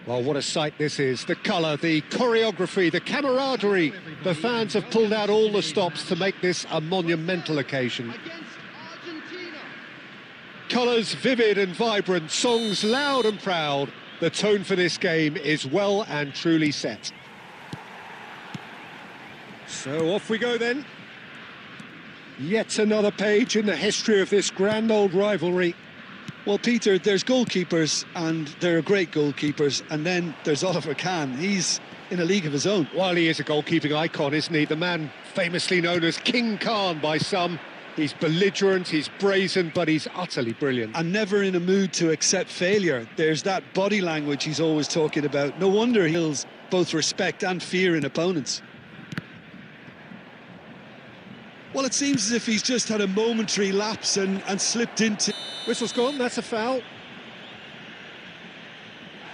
Well, what a sight this is. The colour, the choreography, the camaraderie. The fans have pulled out all the stops to make this a monumental occasion. Colours vivid and vibrant, songs loud and proud. The tone for this game is well and truly set. So off we go then. Yet another page in the history of this grand old rivalry. Well, Peter, there's goalkeepers, and there are great goalkeepers, and then there's Oliver Kahn. He's in a league of his own. Well, he is a goalkeeping icon, isn't he? The man famously known as King Khan by some. He's belligerent, he's brazen, but he's utterly brilliant. And never in a mood to accept failure. There's that body language he's always talking about. No wonder he feels both respect and fear in opponents. Well, it seems as if he's just had a momentary lapse and slipped into... Whistle's gone, that's a foul.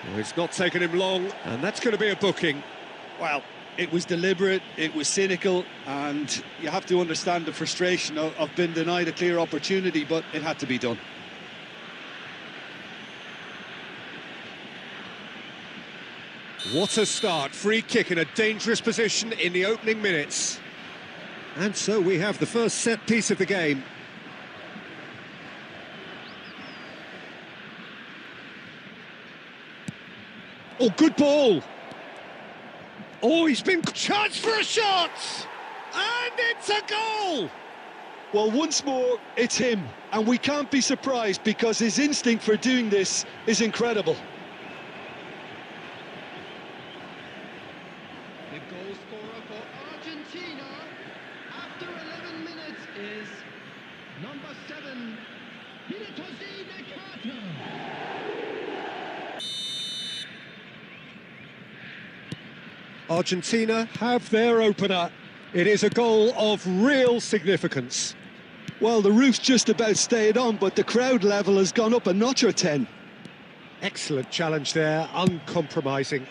Well, it's not taken him long, and that's going to be a booking. Well, it was deliberate, it was cynical, and you have to understand the frustration of being denied a clear opportunity, but it had to be done. What a start, free kick in a dangerous position in the opening minutes. And so we have the first set piece of the game. Oh, good ball. Oh, he's been... Chance for a shot! And it's a goal! Well, once more, it's him. And we can't be surprised because his instinct for doing this is incredible. The goal scorer for Argentina after 11 minutes is number 7, Nakata. Argentina have their opener. It is a goal of real significance. Well, the roof's just about stayed on, but the crowd level has gone up a notch or 10. Excellent challenge there, uncompromising.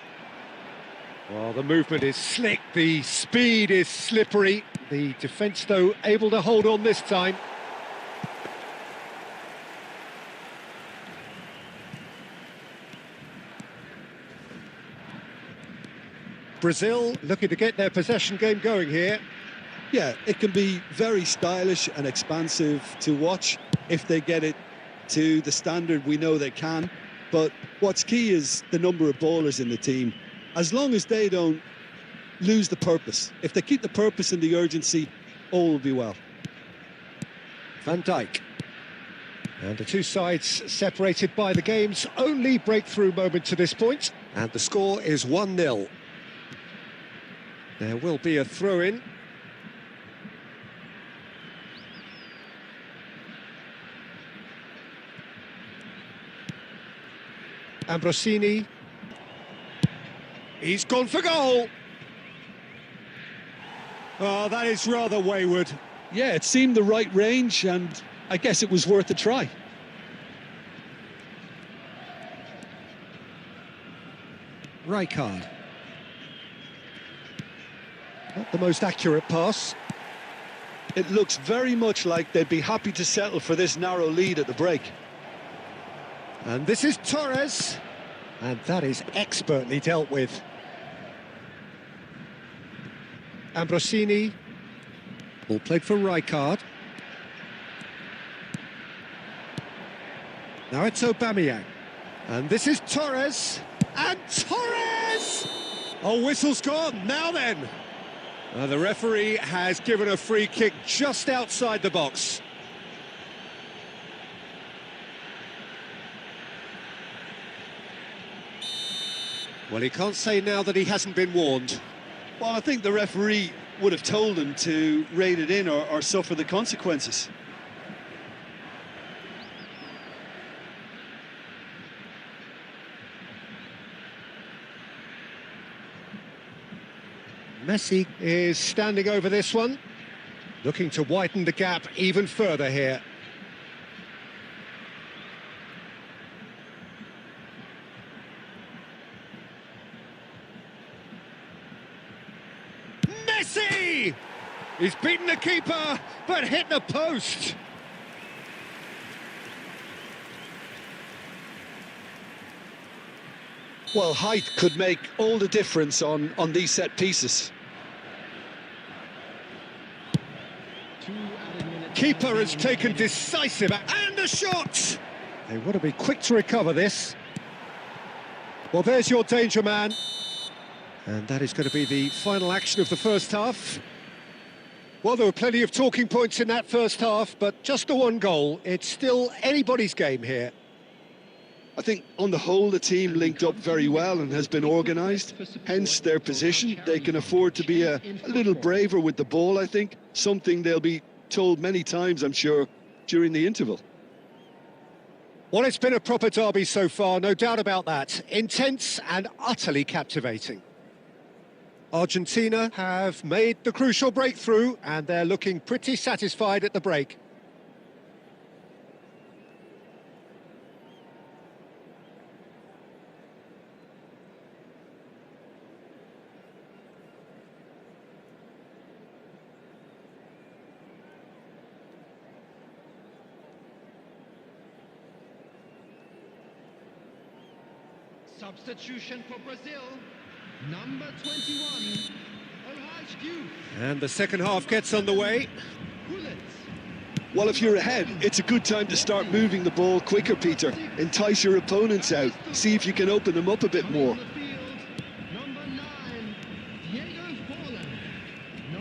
Well, the movement is slick, the speed is slippery. The defence, though, able to hold on this time. Brazil looking to get their possession game going here. Yeah, it can be very stylish and expansive to watch if they get it to the standard we know they can. But what's key is the number of ballers in the team. As long as they don't lose the purpose, if they keep the purpose and the urgency, all will be well. Van Dijk. And the two sides separated by the game's only breakthrough moment to this point. And the score is 1-0. There will be a throw-in. Ambrosini. He's gone for goal. Oh, that is rather wayward. Yeah, it seemed the right range, and I guess it was worth a try. Rijkaard. Not the most accurate pass. It looks very much like they'd be happy to settle for this narrow lead at the break. And this is Torres. And that is expertly dealt with. Ambrosini. Ball played for Rijkaard. Now it's Aubameyang. And this is Torres. And Torres! Oh, whistle's gone. Now then. The referee has given a free kick just outside the box. Well, he can't say now that he hasn't been warned. Well, I think the referee would have told him to rate it in or suffer the consequences. Messi is standing over this one, looking to widen the gap even further here. Messi! He's beaten the keeper, but hit the post. Well, height could make all the difference on these set pieces. Keeper has taken decisive and a shot! They want to be quick to recover this. Well, there's your danger man. And that is going to be the final action of the first half. Well, there were plenty of talking points in that first half, but just the one goal. It's still anybody's game here. I think on the whole the team linked up very well and has been organised, hence their position. They can afford to be a little braver with the ball, I think, something they'll be told many times, I'm sure, during the interval. Well, it's been a proper derby so far, no doubt about that. Intense and utterly captivating. Argentina have made the crucial breakthrough and they're looking pretty satisfied at the break. Substitution for Brazil, number 21, Achive. And the second half gets underway. Well, if you're ahead, it's a good time to start moving the ball quicker, Peter. Entice your opponents out, see if you can open them up a bit more.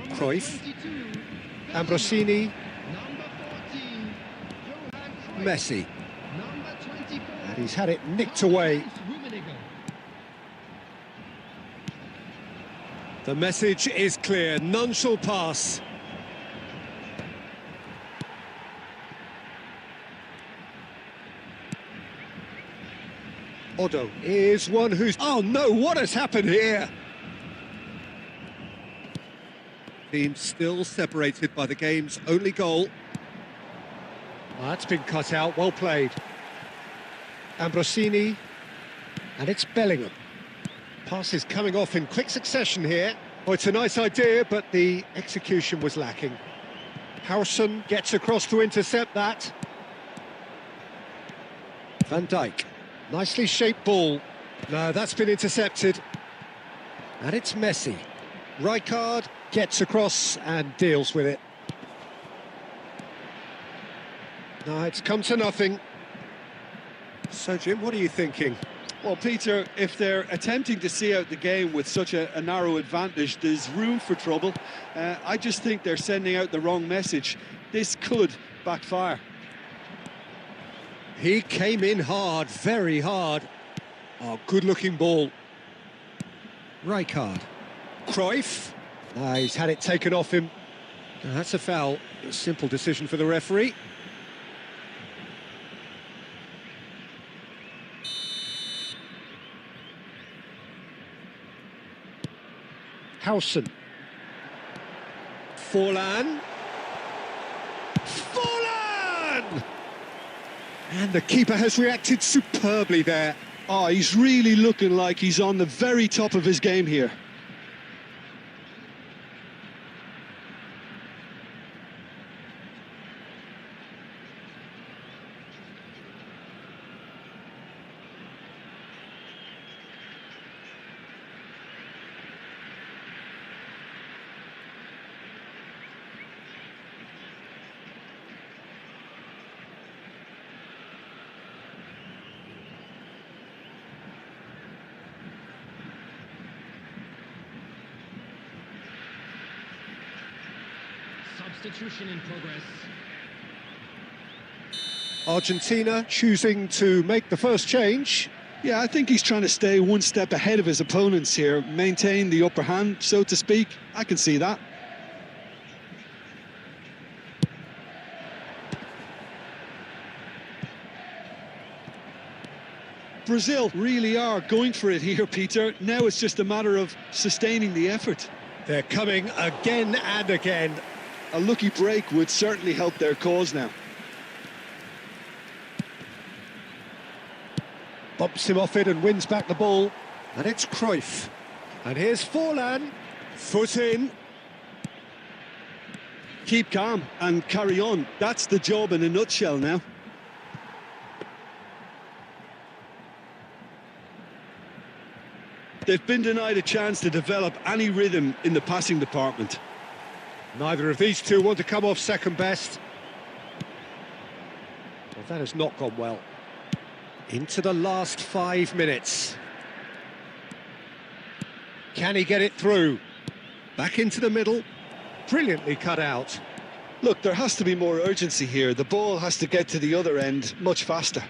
Cruyff, Ambrosini, Messi. And he's had it nicked away. The message is clear, none shall pass. Odo is one who's... Oh no, what has happened here? Team still separated by the game's only goal. That's been cut out, well played. Ambrosini, and it's Bellingham. Pass is coming off in quick succession here. Oh, it's a nice idea, but the execution was lacking. Harrison gets across to intercept that. Van Dijk, nicely shaped ball. No, that's been intercepted. And it's Messi. Rijkaard gets across and deals with it. No, it's come to nothing. So, Jim, what are you thinking? Well, Peter, if they're attempting to see out the game with such a narrow advantage, there's room for trouble. I just think they're sending out the wrong message. This could backfire. He came in hard, very hard. Oh, good-looking ball. Rijkaard. Cruyff. He's had it taken off him. That's a foul. A simple decision for the referee. Howson. Forlan. Forlan! And the keeper has reacted superbly there. Oh, he's really looking like he's on the very top of his game here. Substitution in progress. Argentina choosing to make the first change. Yeah, I think he's trying to stay one step ahead of his opponents here, maintain the upper hand, so to speak. I can see that. Brazil really are going for it here, Peter. Now it's just a matter of sustaining the effort. They're coming again and again. A lucky break would certainly help their cause now. Bumps him off it and wins back the ball. And it's Cruyff. And here's Forlan. Foot in. Keep calm and carry on. That's the job in a nutshell now. They've been denied a chance to develop any rhythm in the passing department. Neither of these two want to come off second best. Well, that has not gone well. Into the last 5 minutes. Can he get it through? Back into the middle. Brilliantly cut out. Look, there has to be more urgency here. The ball has to get to the other end much faster.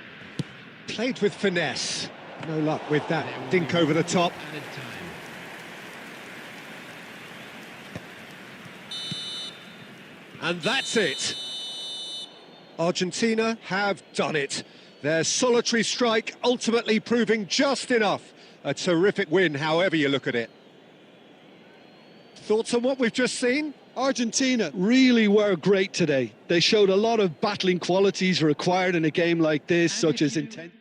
Played with finesse. No luck with that dink over the top. And that's it. Argentina have done it. Their solitary strike ultimately proving just enough. A terrific win, however you look at it. Thoughts on what we've just seen? Argentina really were great today. They showed a lot of battling qualities required in a game like this, such as intent.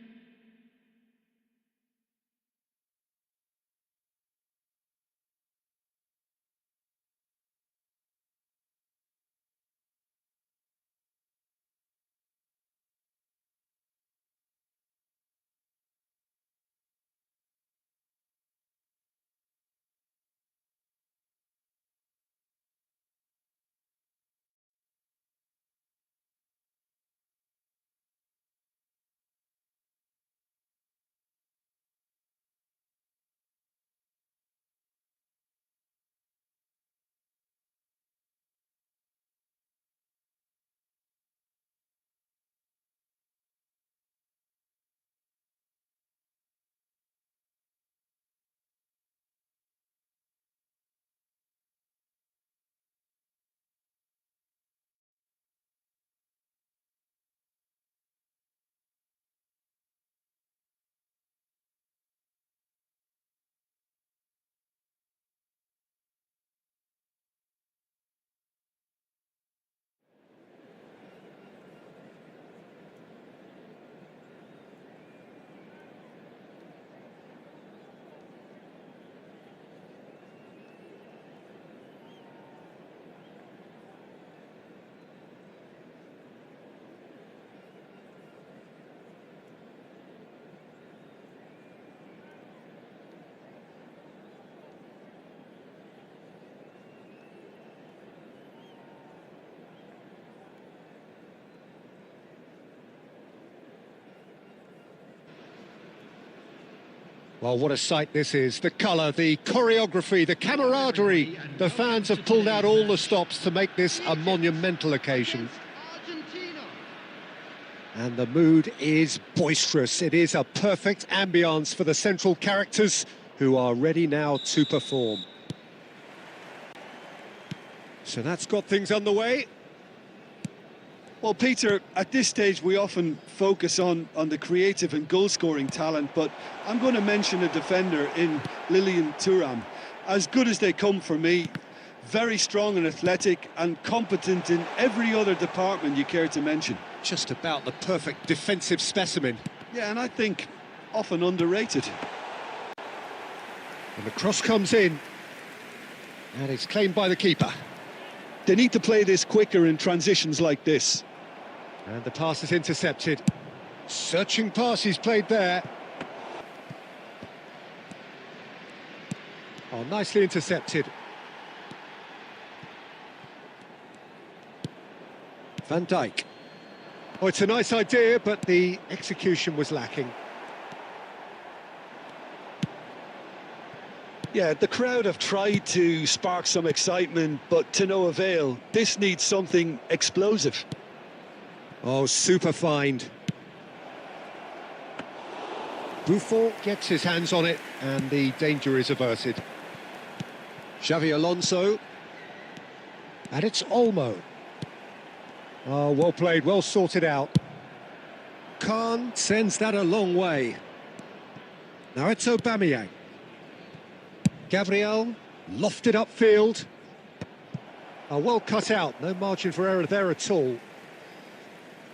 Well, what a sight this is. The colour, the choreography, the camaraderie. The fans have pulled out all the stops to make this a monumental occasion. And the mood is boisterous. It is a perfect ambience for the central characters who are ready now to perform. So that's got things underway. Well, Peter, at this stage we often focus on the creative and goal-scoring talent, but I'm going to mention a defender in Lilian Thuram. As good as they come for me, very strong and athletic and competent in every other department you care to mention. Just about the perfect defensive specimen. Yeah, and I think often underrated. And the cross comes in, and it's claimed by the keeper. They need to play this quicker in transitions like this. And the pass is intercepted. Searching pass he's played there. Oh, nicely intercepted. Van Dijk. Oh, it's a nice idea, but the execution was lacking. Yeah, the crowd have tried to spark some excitement, but to no avail. This needs something explosive. Oh, super find. Buffon gets his hands on it, and the danger is averted. Xavi Alonso. And it's Olmo. Oh, well played, well sorted out. Khan sends that a long way. Now it's Aubameyang. Gabriel, lofted upfield. Oh, well cut out, no margin for error there at all.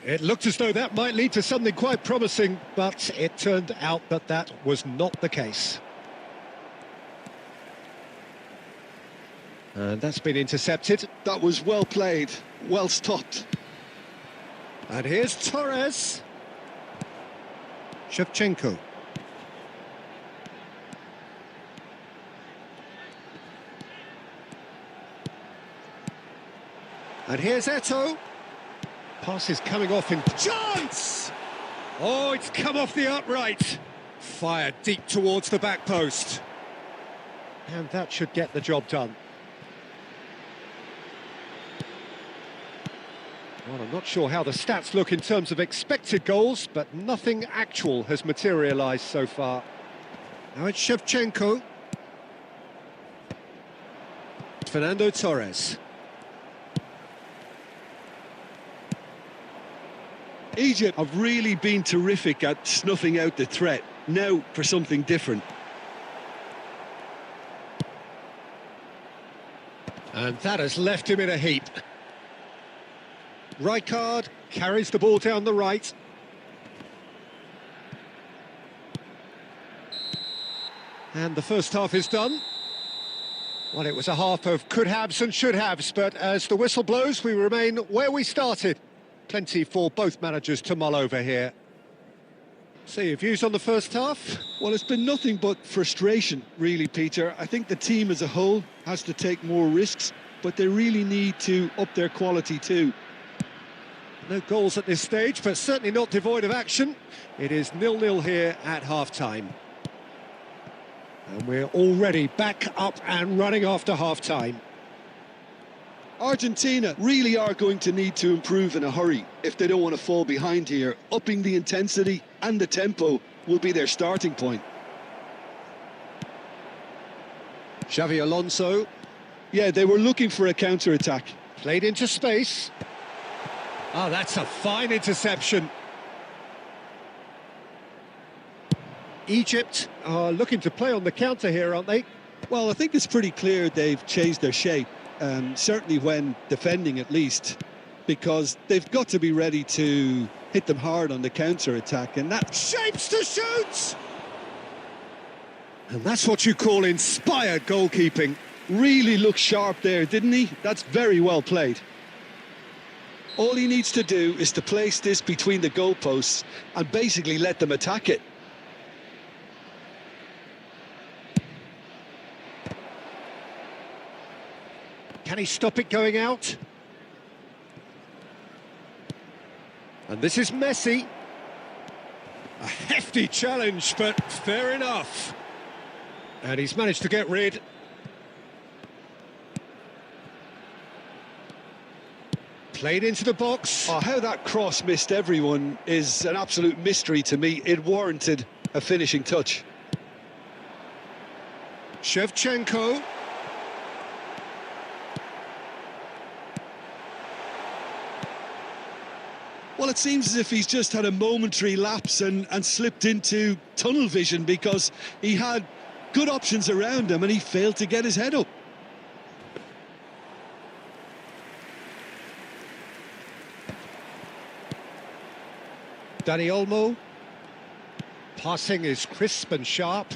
It looked as though that might lead to something quite promising, but it turned out that that was not the case. And that's been intercepted. That was well played, well stopped. And here's Torres. Shevchenko. And here's Eto'o. Pass is coming off in chance! Oh, it's come off the upright. Fired deep towards the back post. And that should get the job done. Well, I'm not sure how the stats look in terms of expected goals, but nothing actual has materialised so far. Now it's Shevchenko. Fernando Torres. Egypt have really been terrific at snuffing out the threat. Now for something different. And that has left him in a heap. Rijkaard carries the ball down the right. And the first half is done. Well, it was a half of could-haves and should-haves, but as the whistle blows, we remain where we started. Plenty for both managers to mull over here. So, your views on the first half? Well, it's been nothing but frustration, really, Peter. I think the team as a whole has to take more risks, but they really need to up their quality too. No goals at this stage, but certainly not devoid of action. It is 0-0 here at half-time. And we're already back up and running after half-time. Argentina really are going to need to improve in a hurry if they don't want to fall behind here. Upping the intensity and the tempo will be their starting point. Xavi Alonso. Yeah, they were looking for a counter-attack. Played into space. Oh, that's a fine interception. Egypt are looking to play on the counter here, aren't they? Well, I think it's pretty clear they've changed their shape. Certainly when defending at least, because they've got to be ready to hit them hard on the counter-attack, and that shapes to shoot! And that's what you call inspired goalkeeping. Really looked sharp there, didn't he? That's very well played. All he needs to do is to place this between the goalposts and basically let them attack it. Can he stop it going out? And this is Messi. A hefty challenge, but fair enough. And he's managed to get rid. Played into the box. Oh, how that cross missed everyone is an absolute mystery to me. It warranted a finishing touch. Shevchenko. Well, it seems as if he's just had a momentary lapse and slipped into tunnel vision, because he had good options around him and he failed to get his head up. Dani Olmo. Passing is crisp and sharp.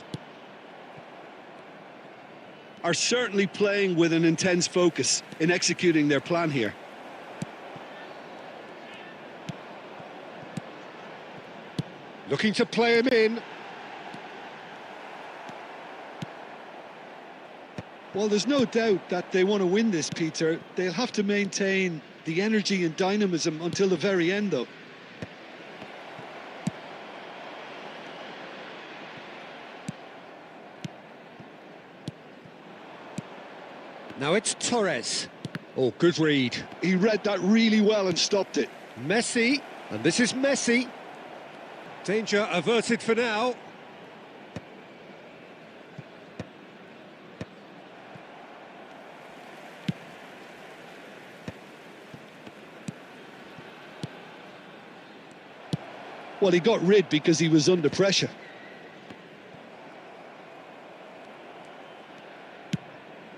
Are certainly playing with an intense focus in executing their plan here. Looking to play him in. Well, there's no doubt that they want to win this, Peter. They'll have to maintain the energy and dynamism until the very end, though. Now it's Torres. Oh, good read. He read that really well and stopped it. Messi, and this is Messi. Danger averted for now. Well, he got rid because he was under pressure.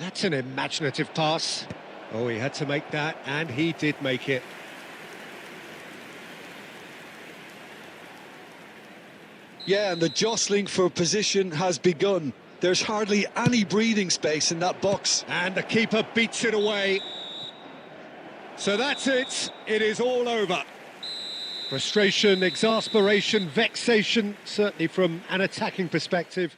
That's an imaginative pass. Oh, he had to make that, and he did make it. Yeah, and the jostling for position has begun. There's hardly any breathing space in that box. And the keeper beats it away. So that's it. It is all over. Frustration, exasperation, vexation, certainly from an attacking perspective.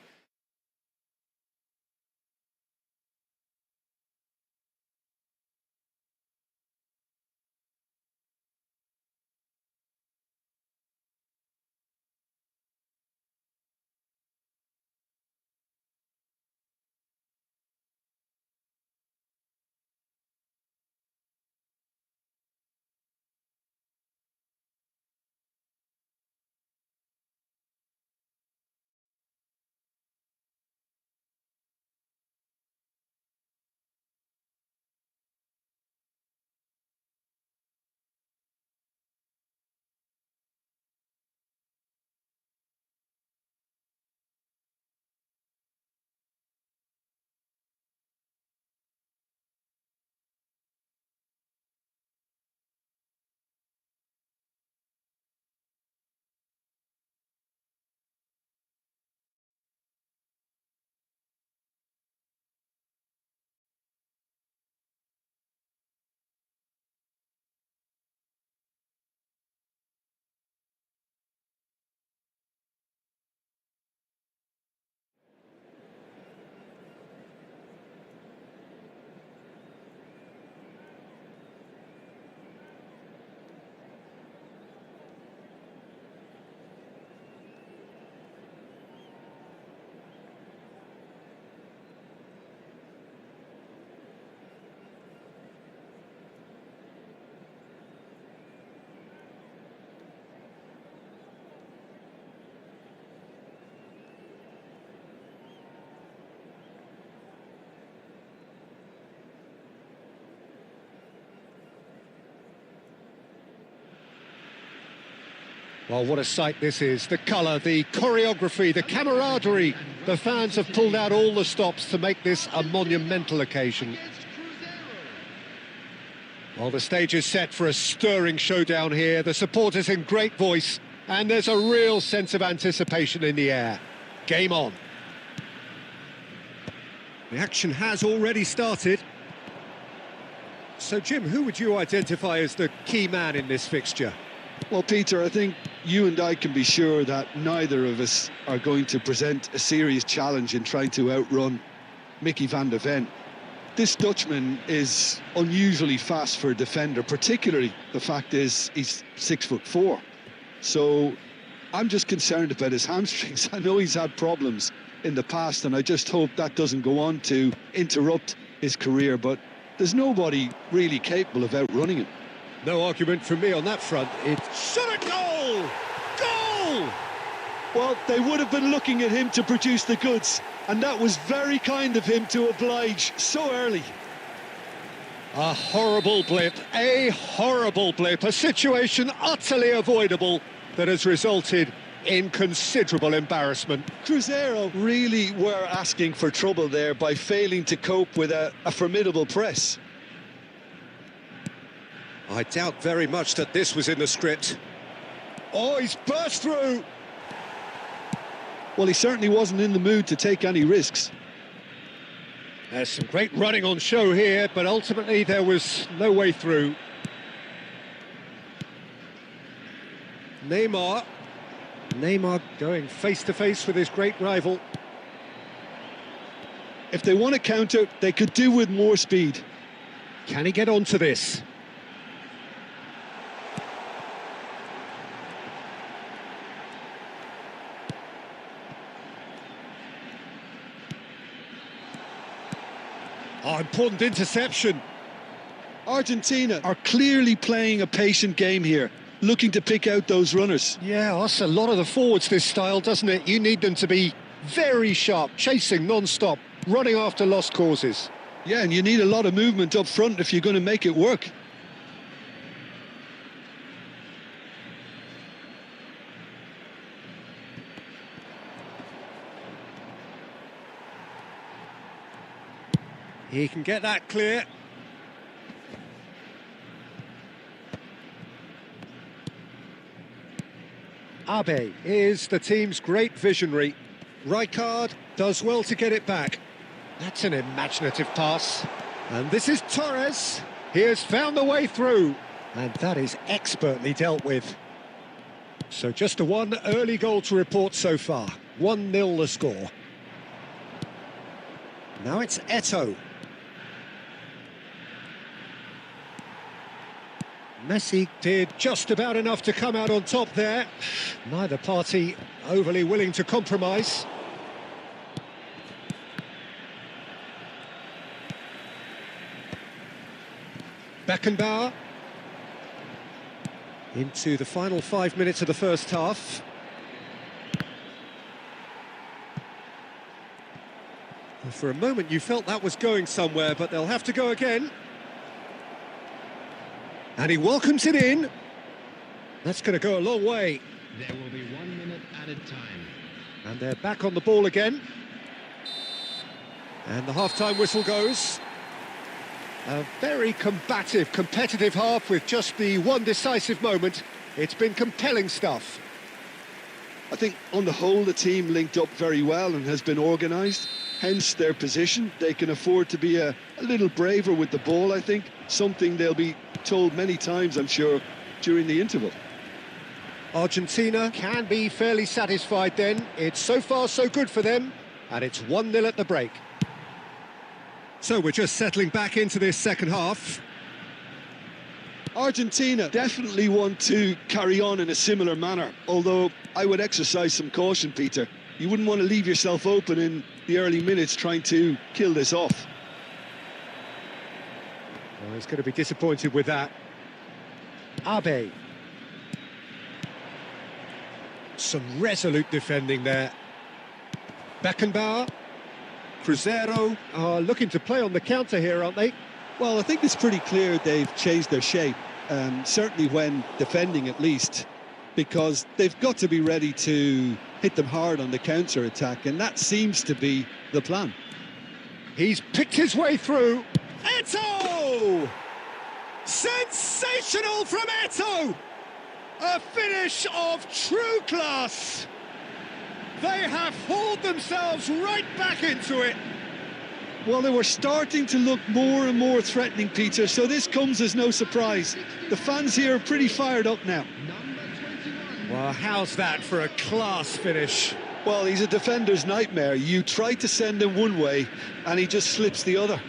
Well, what a sight this is. The colour, the choreography, the camaraderie. The fans have pulled out all the stops to make this a monumental occasion. Well, the stage is set for a stirring showdown here. The supporters in great voice, and there's a real sense of anticipation in the air. Game on. The action has already started. So, Jim, who would you identify as the key man in this fixture? Well, Peter, I think you and I can be sure that neither of us are going to present a serious challenge in trying to outrun Mickey van der Ven. This Dutchman is unusually fast for a defender, particularly the fact is he's 6'4". So I'm just concerned about his hamstrings. I know he's had problems in the past, and I just hope that doesn't go on to interrupt his career, but there's nobody really capable of outrunning him. No argument from me on that front. It's shot a goal! Goal! Well, they would have been looking at him to produce the goods, and that was very kind of him to oblige so early. A horrible blip, a situation utterly avoidable that has resulted in considerable embarrassment. Cruzeiro really were asking for trouble there by failing to cope with a formidable press. I doubt very much that this was in the script. Oh, he's burst through! Well, he certainly wasn't in the mood to take any risks. There's some great running on show here, but ultimately there was no way through. Neymar going face-to-face with his great rival. If they want to counter, they could do with more speed. Can he get onto this? Oh, important interception. Argentina are clearly playing a patient game here, looking to pick out those runners. Yeah, that's a lot of the forwards, this style, doesn't it? You need them to be very sharp, chasing non-stop, running after lost causes. Yeah, and you need a lot of movement up front if you're going to make it work. He can get that clear. Abe is the team's great visionary. Rijkaard does well to get it back. That's an imaginative pass. And this is Torres. He has found the way through. And that is expertly dealt with. So just a one early goal to report so far. 1-0 the score. Now it's Eto'o. Messi did just about enough to come out on top there. Neither party overly willing to compromise. Beckenbauer. Into the final 5 minutes of the first half. For a moment you felt that was going somewhere, but they'll have to go again. And he welcomes it in. That's going to go a long way. There will be 1 minute added time. And they're back on the ball again. And the half-time whistle goes. A very combative, competitive half with just the one decisive moment. It's been compelling stuff. I think on the whole the team linked up very well and has been organised. Hence their position. They can afford to be a little braver with the ball, I think. Something they'll be told many times, I'm sure, during the interval. Argentina can be fairly satisfied then. It's so far so good for them, and it's 1-0 at the break. So we're just settling back into this second half. Argentina definitely want to carry on in a similar manner, although I would exercise some caution, Peter. You wouldn't want to leave yourself open in the early minutes trying to kill this off. Well, he's going to be disappointed with that. Abe. Some resolute defending there. Beckenbauer. Cruzeiro are looking to play on the counter here, aren't they? Well, I think it's pretty clear they've changed their shape. Certainly when defending, at least. because they've got to be ready to hit them hard on the counter-attack, and that seems to be the plan. He's picked his way through. Eto! Sensational from Eto! A finish of true class. They have hauled themselves right back into it. Well, they were starting to look more and more threatening, Peter, so this comes as no surprise. The fans here are pretty fired up now. Well, how's that for a class finish? Well, he's a defender's nightmare. You try to send him one way, and he just slips the other.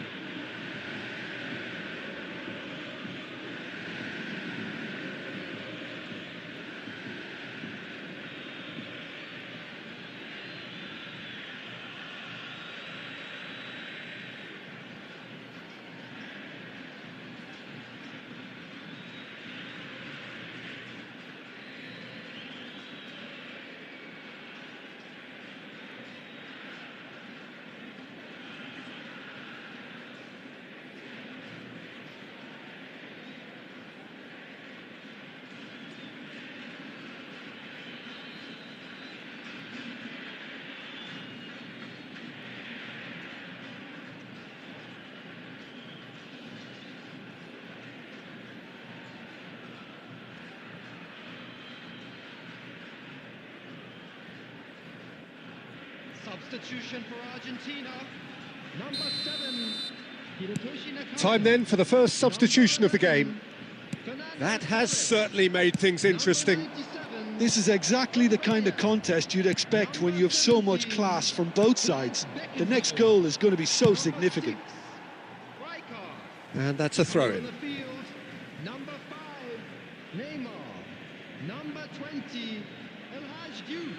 Substitution for Argentina. Number 7. Time then for the first substitution of the game. That has certainly made things interesting. This is exactly the kind of contest you'd expect when you have so much class from both sides. The next goal is going to be so significant. And that's a throw-in. Number 5, Neymar. Number 20, El Hadj Diouf.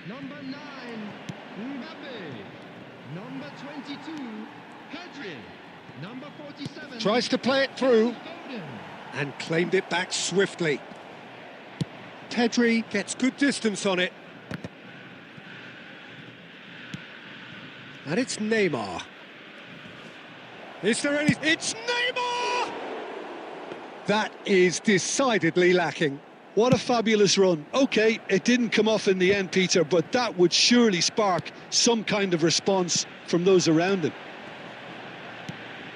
Number 9, Mbappe. Number 22, Pedri. Number 47. Tries to play it through and claimed it back swiftly. Pedri gets good distance on it. And it's Neymar. Is there any... It's Neymar! That is decidedly lacking. What a fabulous run. OK, it didn't come off in the end, Peter, but that would surely spark some kind of response from those around him.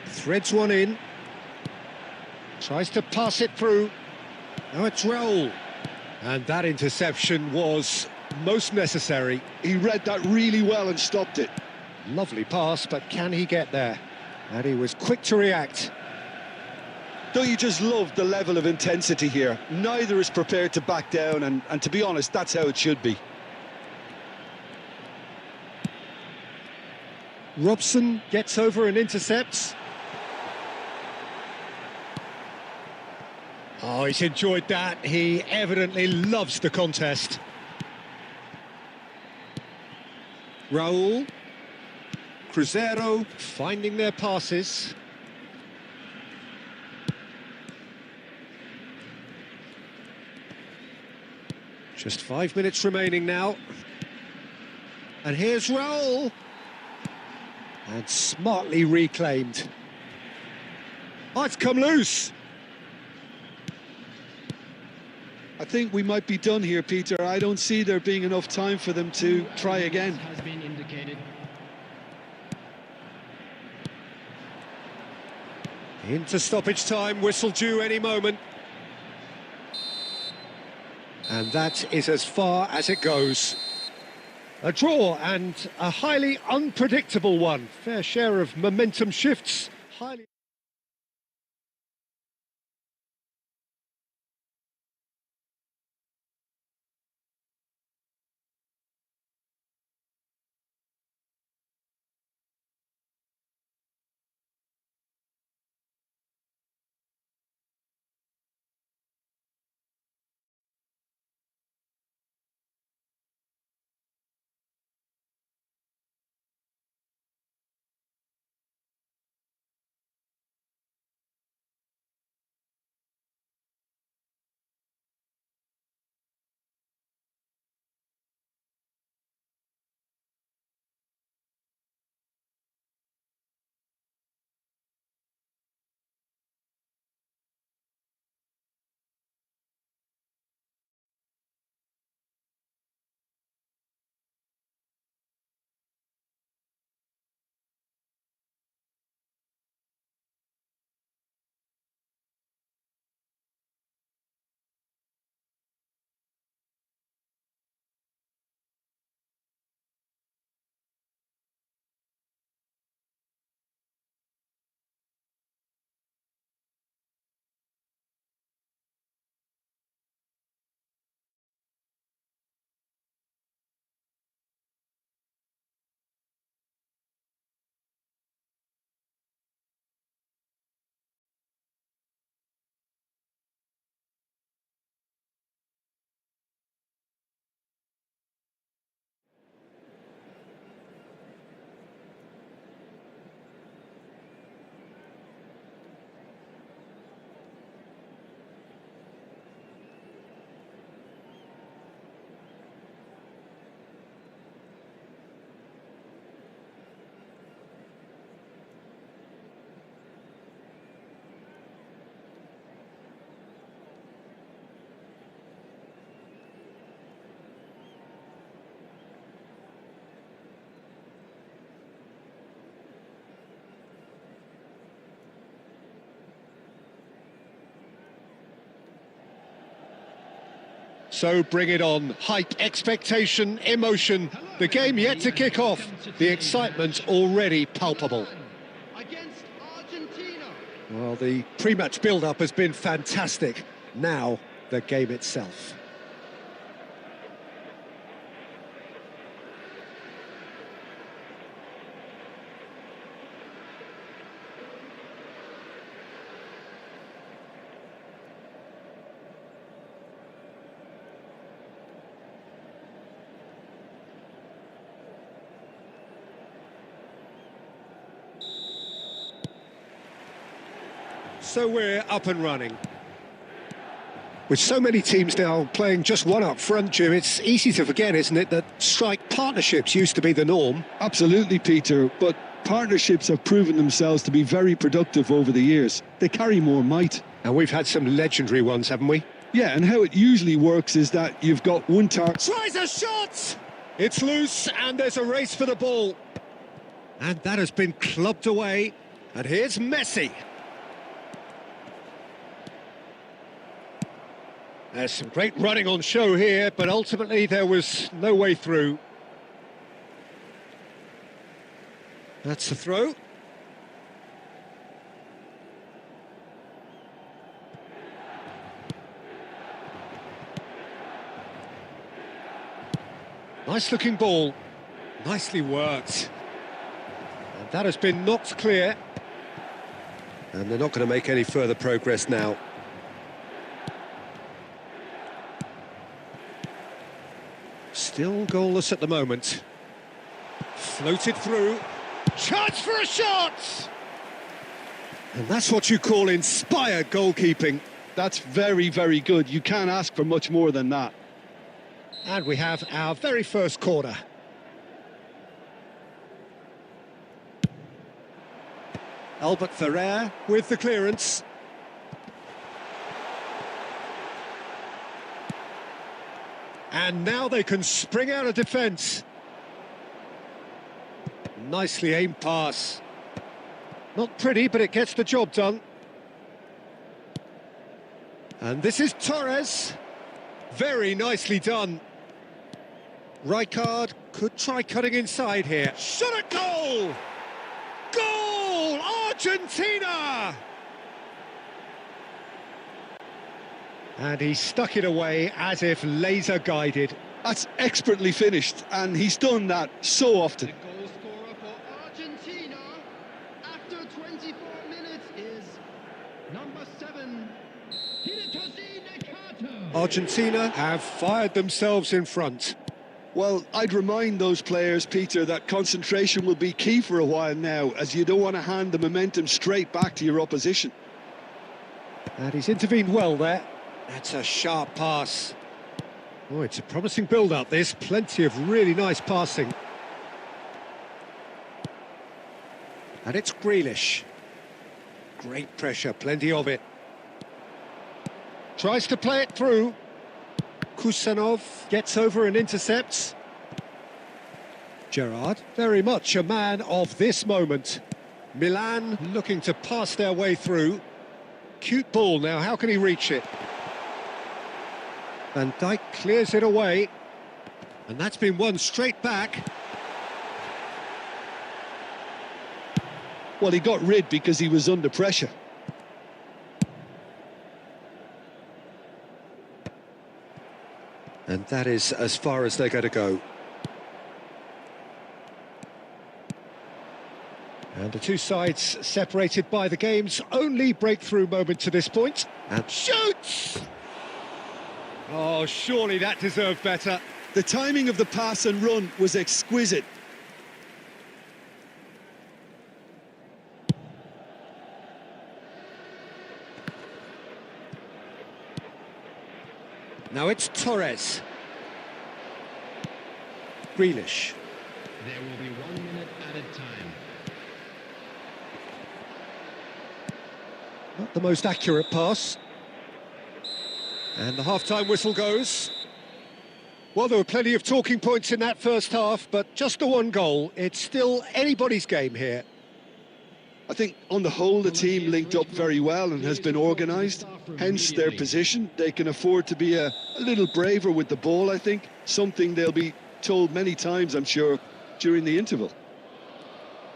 Threads one in. Tries to pass it through. Now it's Raul. And that interception was most necessary. He read that really well and stopped it. Lovely pass, but can he get there? And he was quick to react. Don't you just love the level of intensity here? Neither is prepared to back down, and to be honest, that's how it should be. Robson gets over and intercepts. Oh, he's enjoyed that. He evidently loves the contest. Raul. Cruzeiro finding their passes. Just 5 minutes remaining now. And here's Raul. And smartly reclaimed. Oh, it's come loose. I think we might be done here, Peter. I don't see there being enough time for them to try again. Has been indicated. Into stoppage time, whistle due any moment. And that is as far as it goes. A draw and a highly unpredictable one. Fair share of momentum shifts. Highly So bring it on. Hype, expectation, emotion. The game yet to kick off. The excitement already palpable. Against Argentina. Well, the pre-match build-up has been fantastic. Now, the game itself. So we're up and running. With so many teams now playing just one up front, Jim, it's easy to forget, isn't it, that strike partnerships used to be the norm. Absolutely, Peter, but partnerships have proven themselves to be very productive over the years. They carry more might. And we've had some legendary ones, haven't we? Yeah, and how it usually works is that you've got one target. Tries a shot! It's loose, and there's a race for the ball. And that has been clubbed away. And here's Messi. There's some great running on show here, but ultimately there was no way through. That's the throw. Nice looking ball. Nicely worked. And that has been knocked clear. And they're not going to make any further progress now. Still goalless at the moment. Floated through. Chance for a shot! And that's what you call inspired goalkeeping. That's very, very good. You can't ask for much more than that. And we have our very first corner. Albert Ferrer with the clearance. And now they can spring out of defence. Nicely aimed pass. Not pretty, but it gets the job done. And this is Torres. Very nicely done. Rijkaard could try cutting inside here. Shot at goal! Goal! Argentina! And he stuck it away as if laser guided. That's expertly finished, and he's done that so often. The goal scorer for Argentina after 24 minutes is number 7, Hidetoshi Nakata. Argentina have fired themselves in front. Well, I'd remind those players, Peter, that concentration will be key for a while now, as you don't want to hand the momentum straight back to your opposition. And he's intervened well there. That's a sharp pass. Oh, it's a promising build-up, this. Plenty of really nice passing. And it's Grealish. Great pressure, plenty of it. Tries to play it through. Kusanov gets over and intercepts. Gerrard, very much a man of this moment. Milan looking to pass their way through. Cute ball now, how can he reach it? Van Dijk clears it away. And that's been won straight back. Well, he got rid because he was under pressure. And that is as far as they're going to go. And the two sides separated by the game's only breakthrough moment to this point. And shoots! Oh, surely that deserved better. The timing of the pass and run was exquisite. Now it's Torres. Grealish. There will be 1 minute added time. Not the most accurate pass. And the half-time whistle goes. Well, there were plenty of talking points in that first half, but just the one goal. It's still anybody's game here. I think on the whole the team linked up very well and has been organised, hence their position. They can afford to be a little braver with the ball, I think, something they'll be told many times, I'm sure, during the interval.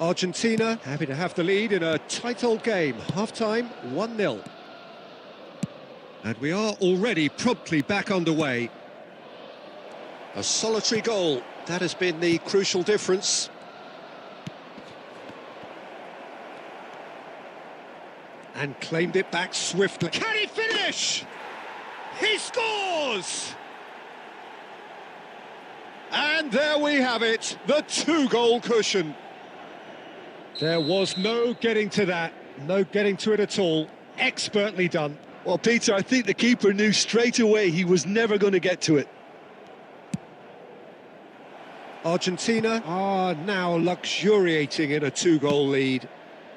Argentina happy to have the lead in a tight old game. Half-time, 1-0. And we are already promptly back underway. A solitary goal, that has been the crucial difference. And claimed it back swiftly. Can he finish? He scores! And there we have it, the 2-goal cushion. There was no getting to that, no getting to it at all. Expertly done. Well, Peter, I think the keeper knew straight away he was never going to get to it. Argentina are now luxuriating in a 2-goal lead.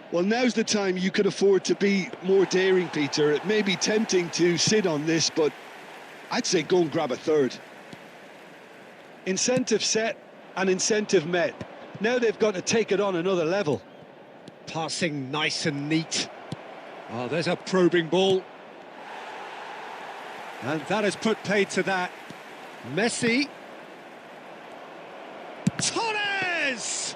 Well, now's the time you could afford to be more daring, Peter. It may be tempting to sit on this, but I'd say go and grab a third. Incentive set and incentive met. Now they've got to take it on another level. Passing nice and neat. Oh, there's a probing ball. And that has put paid to that. Messi. Torres!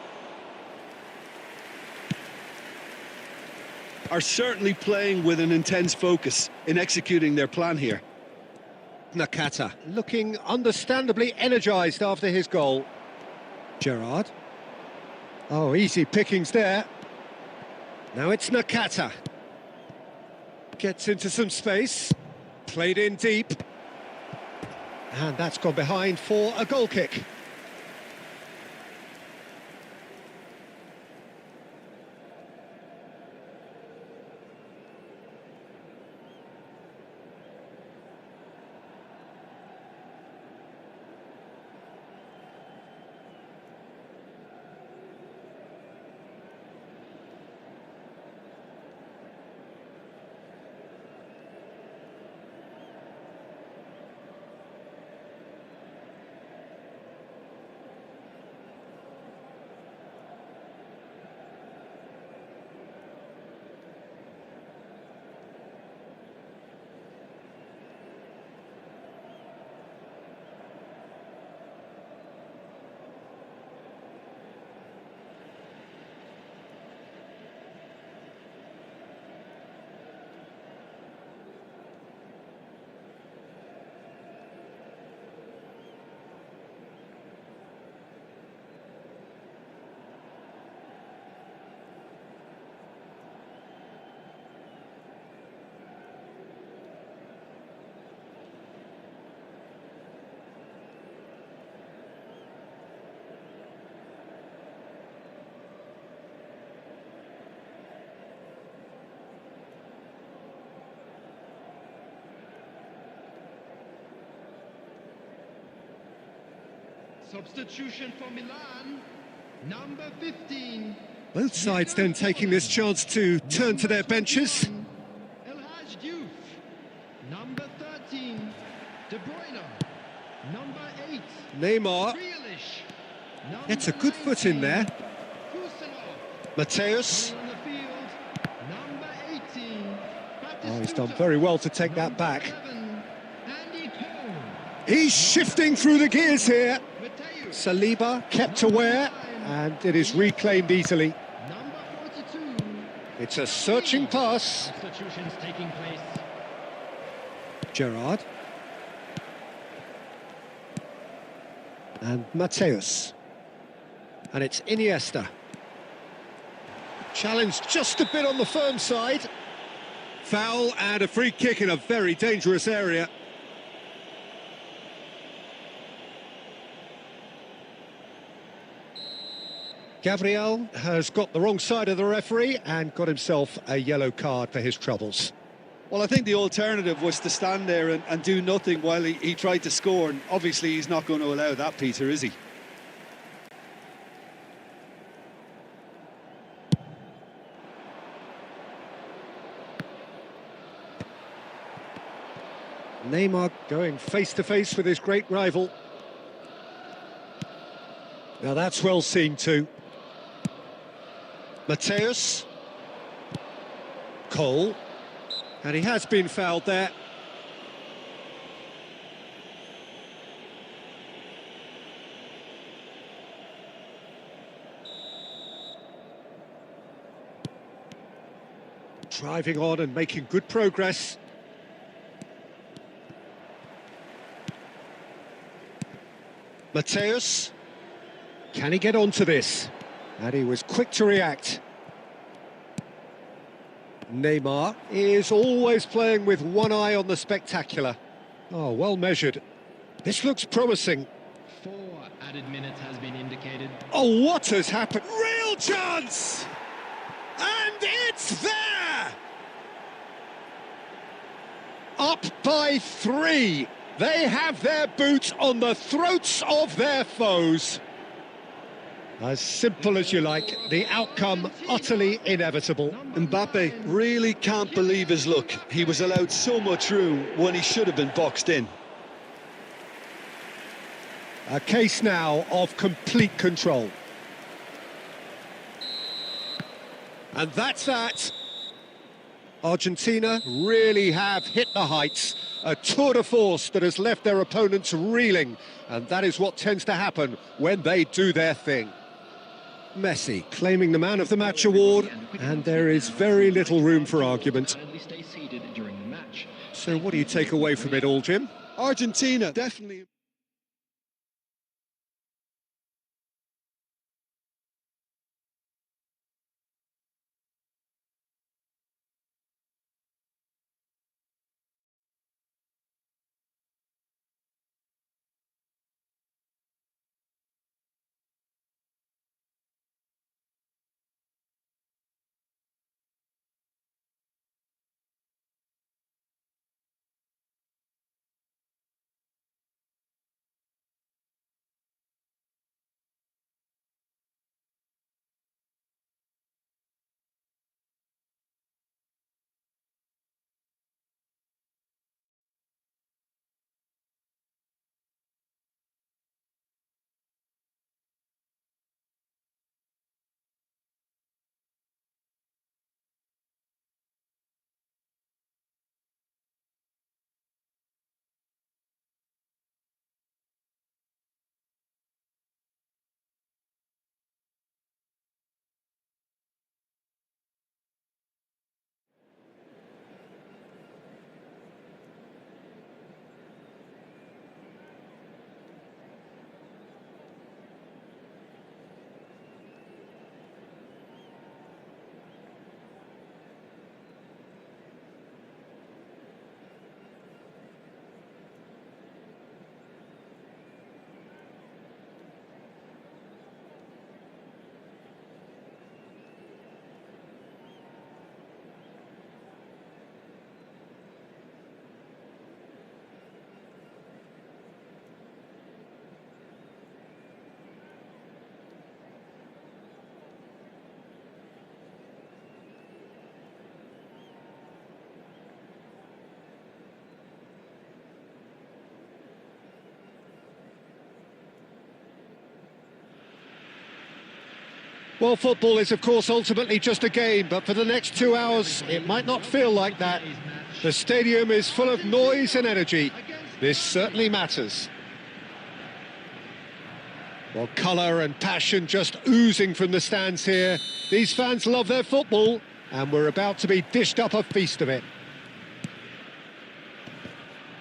Are certainly playing with an intense focus in executing their plan here. Nakata looking understandably energised after his goal. Gerrard. Oh, easy pickings there. Now it's Nakata. Gets into some space. Played in deep. And that's gone behind for a goal kick. Substitution for Milan, number 15. Both sides then taking this chance to turn to their benches. El Hadj Diouf, number 13. De Bruyne, number 8. Neymar Grealish, gets a good foot in there. Kusanov, Mateus. on the field, number 18. Oh, he's done very well to take that back. 11, Andy Cole. He's shifting through the gears here. Mateus, Saliba kept aware, and it is reclaimed easily. number 42. It's a searching pass. Substitutions taking place. Gerrard. And Mateus. And it's Iniesta. Challenge just a bit on the firm side. Foul and a free kick in a very dangerous area. Gabriel has got the wrong side of the referee and got himself a yellow card for his troubles. Well, I think the alternative was to stand there and do nothing while he tried to score, and obviously he's not going to allow that, Peter, is he? Neymar going face-to-face with his great rival. Now that's well seen too. Mateus. Cole. And he has been fouled there. Driving on and making good progress. Mateus. Can he get onto this? And he was quick to react. Neymar is always playing with one eye on the spectacular. Oh, well measured. This looks promising. 4 added minutes has been indicated. Oh, what has happened? Real chance! And it's there! Up by 3. They have their boots on the throats of their foes. As simple as you like, the outcome utterly inevitable. Mbappe really can't believe his luck. He was allowed so much room when he should have been boxed in. A case now of complete control. And that's that. Argentina really have hit the heights. A tour de force that has left their opponents reeling. And that is what tends to happen when they do their thing. Messi claiming the Man of the Match award, and there is very little room for argument. So what do you take away from it all, Jim? Argentina, definitely. Well, football is, of course, ultimately just a game, but for the next 2 hours, it might not feel like that. The stadium is full of noise and energy. This certainly matters. Well, colour and passion just oozing from the stands here. These fans love their football, and we're about to be dished up a feast of it.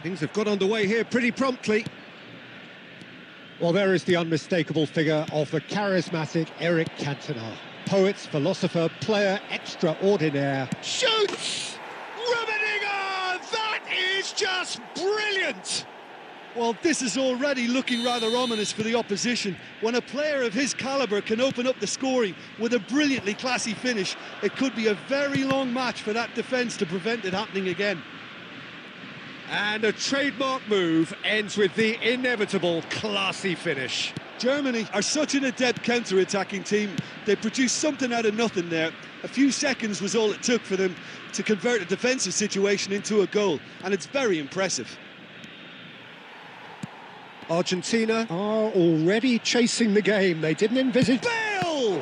Things have got underway here pretty promptly. Well, there is the unmistakable figure of the charismatic Eric Cantona. Poet, philosopher, player extraordinaire. Shoots! Rummenigge! That is just brilliant! Well, this is already looking rather ominous for the opposition. When a player of his calibre can open up the scoring with a brilliantly classy finish, it could be a very long match for that defence to prevent it happening again. And a trademark move ends with the inevitable classy finish. Germany are such an adept counter-attacking team. They produced something out of nothing there. A few seconds was all it took for them to convert a defensive situation into a goal, and it's very impressive. Argentina are already chasing the game. They didn't envisage... Bale!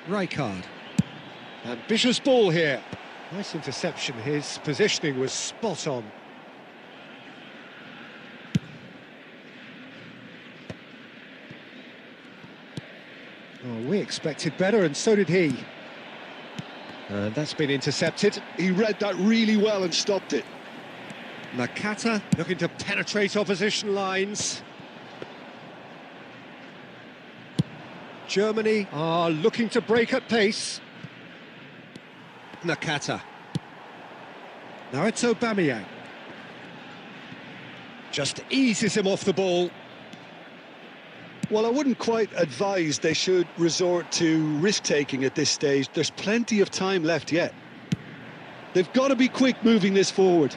Rijkaard. Ambitious ball here. Nice interception. His positioning was spot on. Oh, we expected better, and so did he. And that's been intercepted. He read that really well and stopped it. Nakata looking to penetrate opposition lines. Germany are looking to break at pace. Nakata. Now it's Aubameyang. Just eases him off the ball. Well, I wouldn't quite advise they should resort to risk-taking at this stage. There's plenty of time left yet. They've got to be quick moving this forward.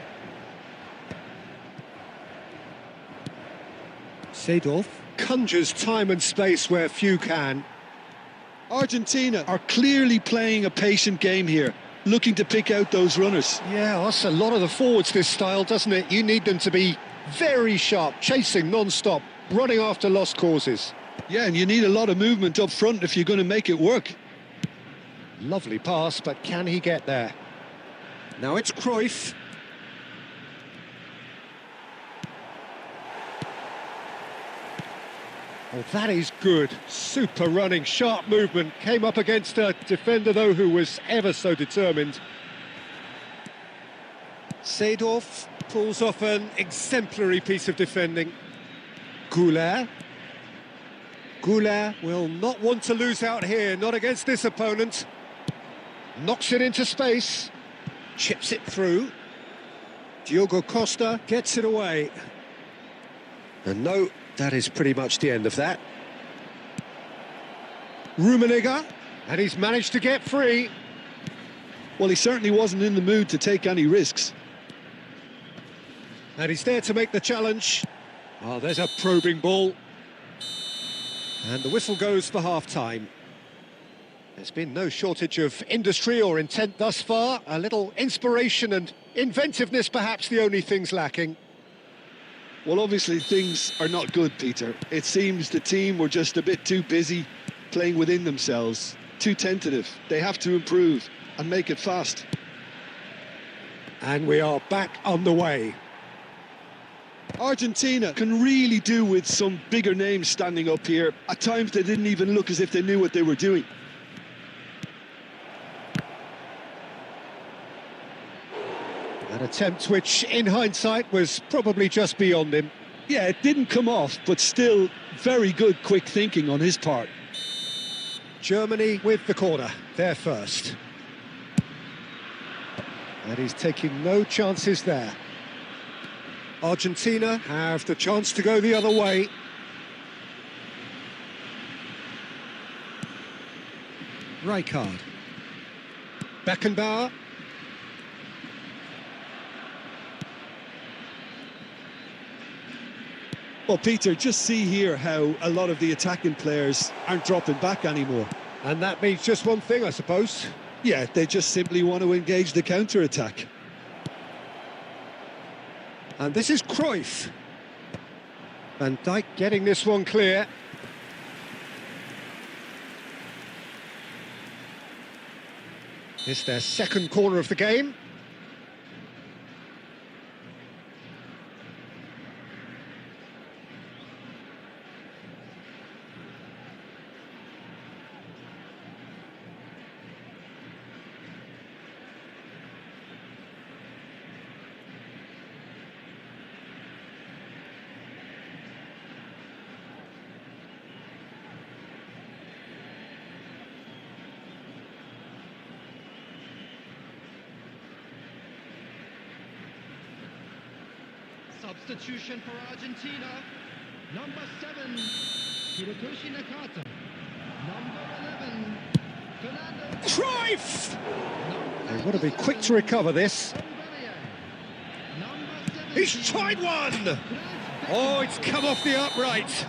Seedorf conjures time and space where few can. Argentina are clearly playing a patient game here, looking to pick out those runners. Yeah, that's a lot of the forwards, this style, doesn't it? You need them to be very sharp, chasing non-stop, running after lost causes. Yeah, and you need a lot of movement up front if you're going to make it work. Lovely pass, but can he get there? Now it's Cruyff. Oh, that is good. Super running, sharp movement. Came up against a defender, though, who was ever so determined. Seedorf pulls off an exemplary piece of defending. Goulet. Goulet will not want to lose out here, not against this opponent. Knocks it into space. Chips it through. Diogo Costa gets it away. And no, that is pretty much the end of that. Rummenigge, and he's managed to get free. Well, he certainly wasn't in the mood to take any risks. And he's there to make the challenge. Oh, there's a probing ball. And the whistle goes for half-time. There's been no shortage of industry or intent thus far. A little inspiration and inventiveness, perhaps the only things lacking. Well, obviously things are not good, Peter. It seems the team were just a bit too busy playing within themselves, too tentative. They have to improve and make it fast. And we are back on the way. Argentina can really do with some bigger names standing up here. At times they didn't even look as if they knew what they were doing. An attempt which, in hindsight, was probably just beyond him. Yeah, it didn't come off, but still very good quick thinking on his part. Germany with the corner, they're first. And he's taking no chances there. Argentina have the chance to go the other way. Rijkaard. Beckenbauer. Well, Peter, just see here how a lot of the attacking players aren't dropping back anymore. And that means just one thing, I suppose. Yeah, they just simply want to engage the counter-attack. And this is Cruyff. Van Dijk getting this one clear. It's their second corner of the game. Substitution for Argentina. Number 7, Hirotoshi Nakata. Number 11, Fernando. Cruyff! They've got to be quick to recover this. He's tried one! Oh, it's come off the upright.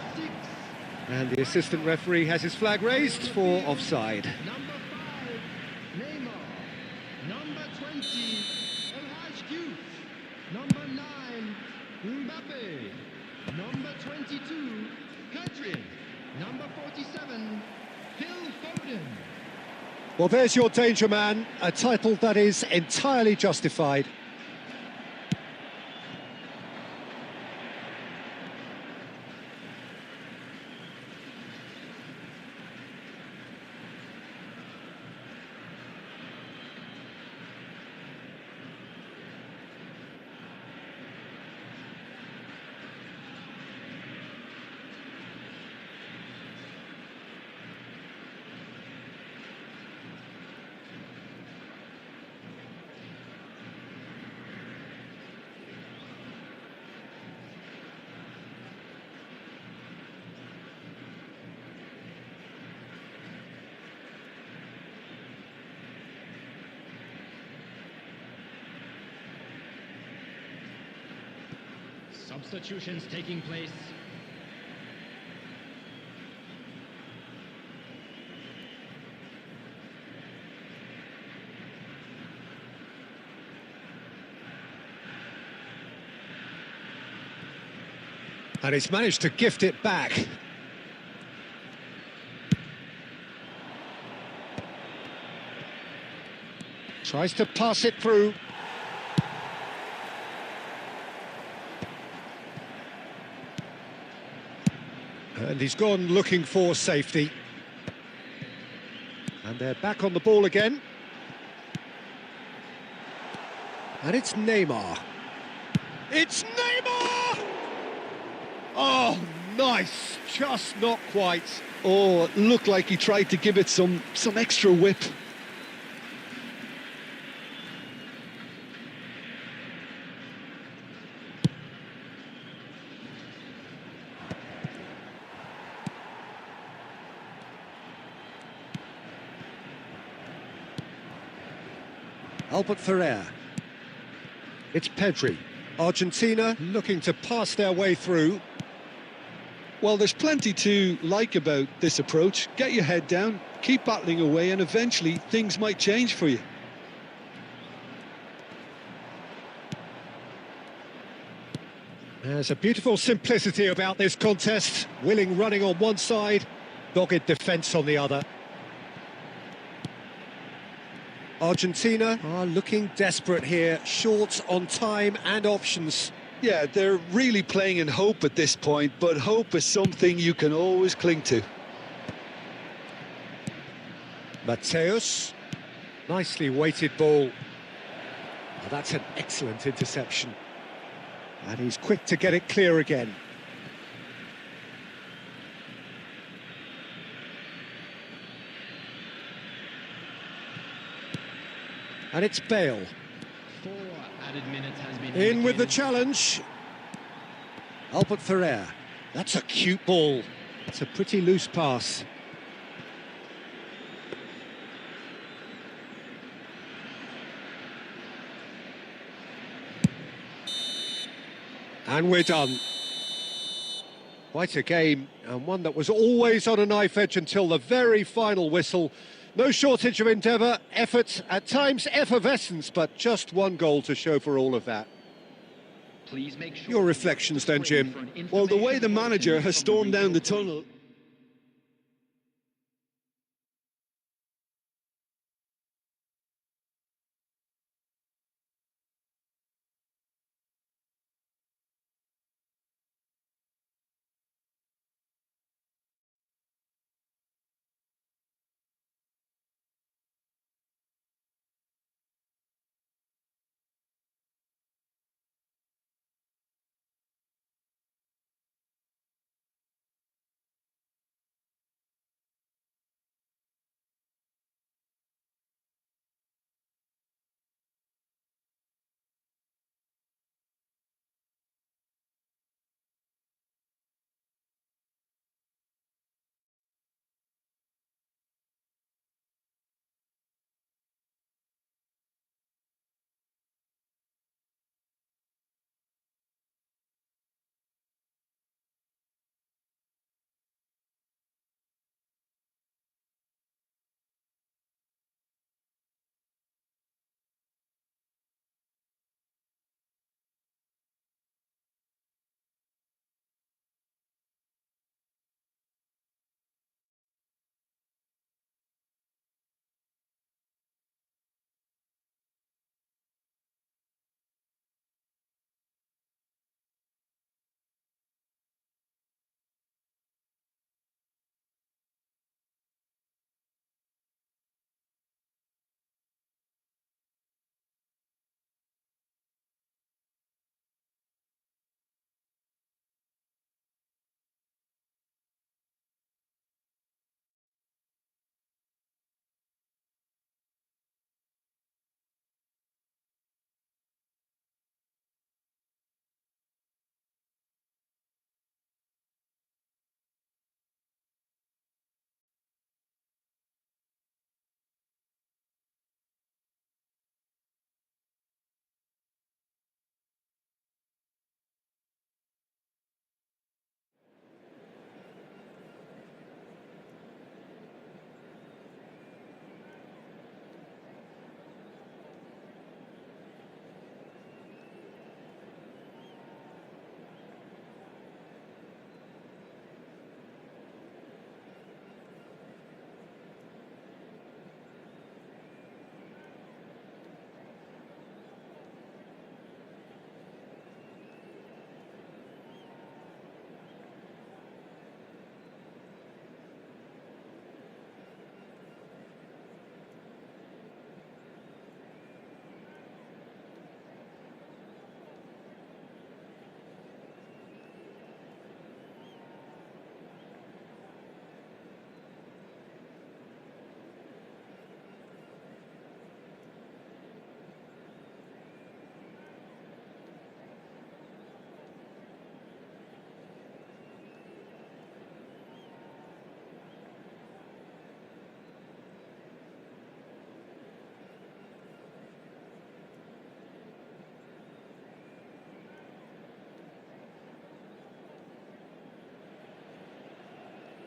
And the assistant referee has his flag raised for offside. Number 5, Neymar. Number 20, El Hadj. Number 9, Mbappe. Number 22, Kadri. Number 47, Phil Foden. Well, there's your danger man, a title that is entirely justified. Substitutions taking place. And he's managed to gift it back. Tries to pass it through. And he's gone looking for safety. And they're back on the ball again. And it's Neymar. It's Neymar! Oh, nice. Just not quite. Oh, it looked like he tried to give it some extra whip. Albert Ferrer. It's Pedri. Argentina looking to pass their way through. Well, there's plenty to like about this approach. Get your head down, keep battling away, and eventually things might change for you. There's a beautiful simplicity about this contest. Willing running on one side, dogged defence on the other. Argentina are looking desperate here, short on time and options. Yeah, they're really playing in hope at this point, but hope is something you can always cling to. Mateus, nicely weighted ball. Oh, that's an excellent interception. And he's quick to get it clear again. And it's Bale. 4 added minutes has been In with the indicated. challenge. Albert Ferrer. That's a cute ball. It's a pretty loose pass. And we're done. Quite a game, and one that was always on a knife edge until the very final whistle. No shortage of endeavour, effort, at times effervescence, but just one goal to show for all of that. Please make sure Your reflections then, Jim? Well, the way the manager has stormed down the tunnel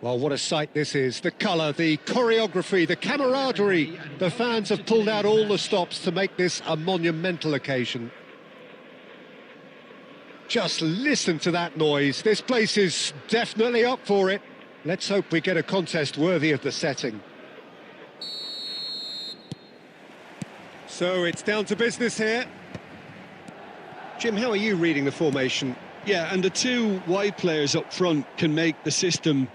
Well, what a sight this is. The colour, the choreography, the camaraderie. The fans have pulled out all the stops to make this a monumental occasion. Just listen to that noise. This place is definitely up for it. Let's hope we get a contest worthy of the setting. So it's down to business here. Jim, how are you reading the formation? Yeah, and the two wide players up front can make the system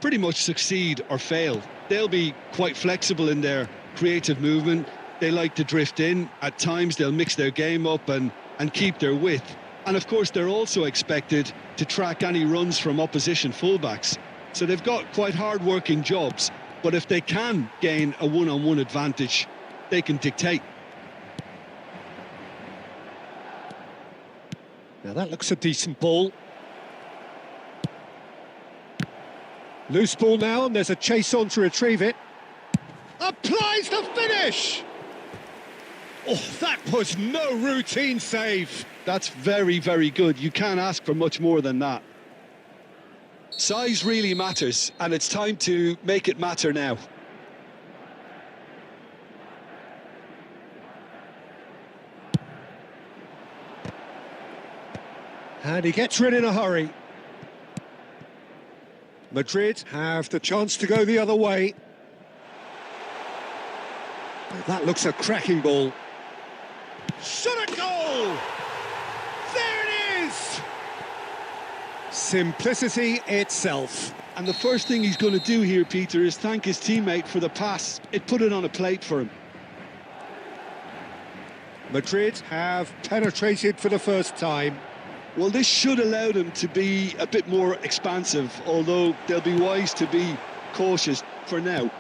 pretty much succeed or fail. They'll be quite flexible in their creative movement. They like to drift in. At times they'll mix their game up and keep their width. And of course they're also expected to track any runs from opposition fullbacks. So they've got quite hard-working jobs, but if they can gain a one-on-one advantage, they can dictate. Now that looks a decent ball. Loose ball now, and there's a chase on to retrieve it. Applies the finish! Oh, that was no routine save. That's very, very good. You can't ask for much more than that. Size really matters, and it's time to make it matter now. And he gets rid in a hurry. Madrid have the chance to go the other way. That looks a cracking ball. Shot a goal! There it is! Simplicity itself. And the first thing he's going to do here, Peter, is thank his teammate for the pass. It put it on a plate for him. Madrid have penetrated for the first time. Well, this should allow them to be a bit more expansive, although they'll be wise to be cautious for now.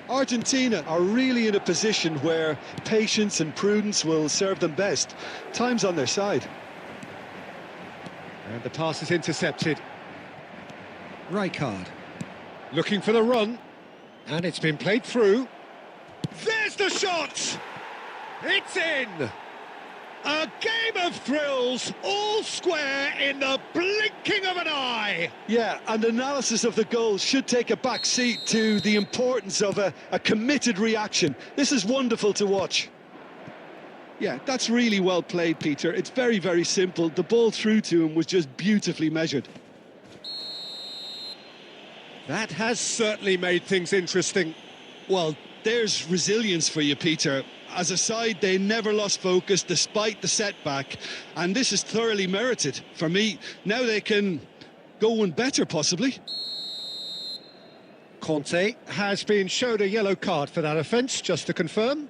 Argentina are really in a position where patience and prudence will serve them best. Time's on their side. And the pass is intercepted. Rijkaard looking for the run, and it's been played through. There's the shot! It's in! A game of thrills, all square in the blinking of an eye. Yeah, and analysis of the goal should take a back seat to the importance of a committed reaction. This is wonderful to watch. Yeah, that's really well played, Peter. It's very, very simple. The ball through to him was just beautifully measured. That has certainly made things interesting. Well, there's resilience for you, Peter. As a side, they never lost focus despite the setback, and this is thoroughly merited. For me, now they can go one better, possibly. Conte has been showed a yellow card for that offence, just to confirm.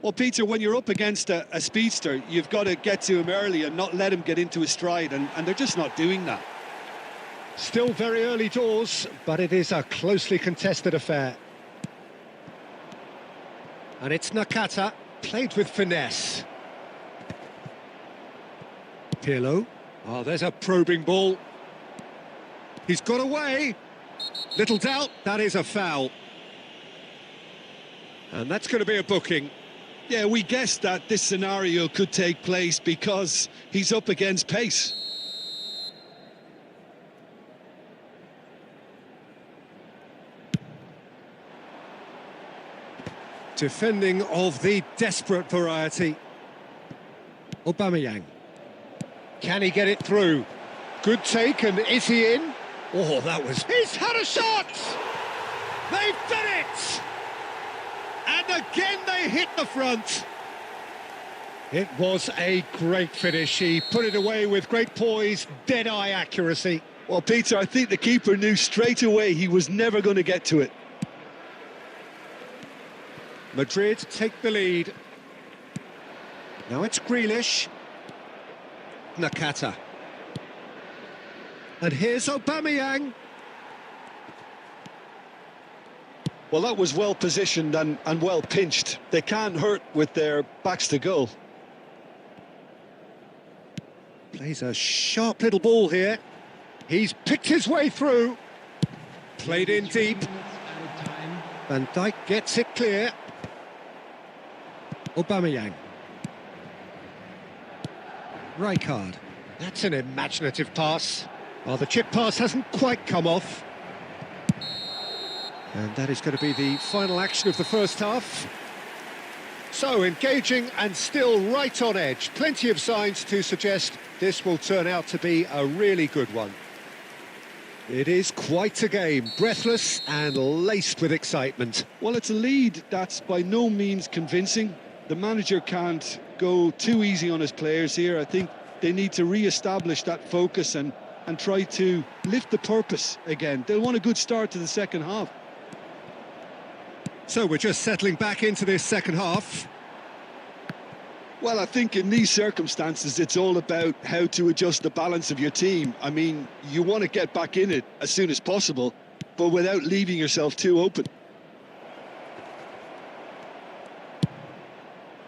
Well, Peter, when you're up against a speedster, you've got to get to him early and not let him get into his stride, and they're just not doing that. Still very early doors, but it is a closely contested affair. And it's Nakata, played with finesse. Pirlo. Oh, there's a probing ball. He's got away. Little doubt, that is a foul. And that's going to be a booking. Yeah, we guessed that this scenario could take place because he's up against pace. Defending of the desperate variety. Aubameyang. Can he get it through? Good take, and is he in? Oh, that was... He's had a shot! They've done it! And again they hit the front. It was a great finish. He put it away with great poise, dead-eye accuracy. Well, Peter, I think the keeper knew straight away he was never going to get to it. Madrid take the lead. Now it's Grealish. Nakata. And here's Aubameyang. Well, that was well positioned and well pinched. They can't hurt with their backs to goal. Plays a sharp little ball here. He's picked his way through. Played in deep. Van Dijk gets it clear. Aubameyang. Rijkaard. That's an imaginative pass. Oh, the chip pass hasn't quite come off. And that is going to be the final action of the first half. So, engaging and still right on edge. Plenty of signs to suggest this will turn out to be a really good one. It is quite a game, breathless and laced with excitement. Well, it's a lead that's by no means convincing. The manager can't go too easy on his players here. I think they need to re-establish that focus and try to lift the purpose again. They'll want a good start to the second half. So we're just settling back into this second half. Well, I think in these circumstances, it's all about how to adjust the balance of your team. I mean, you want to get back in it as soon as possible, but without leaving yourself too open.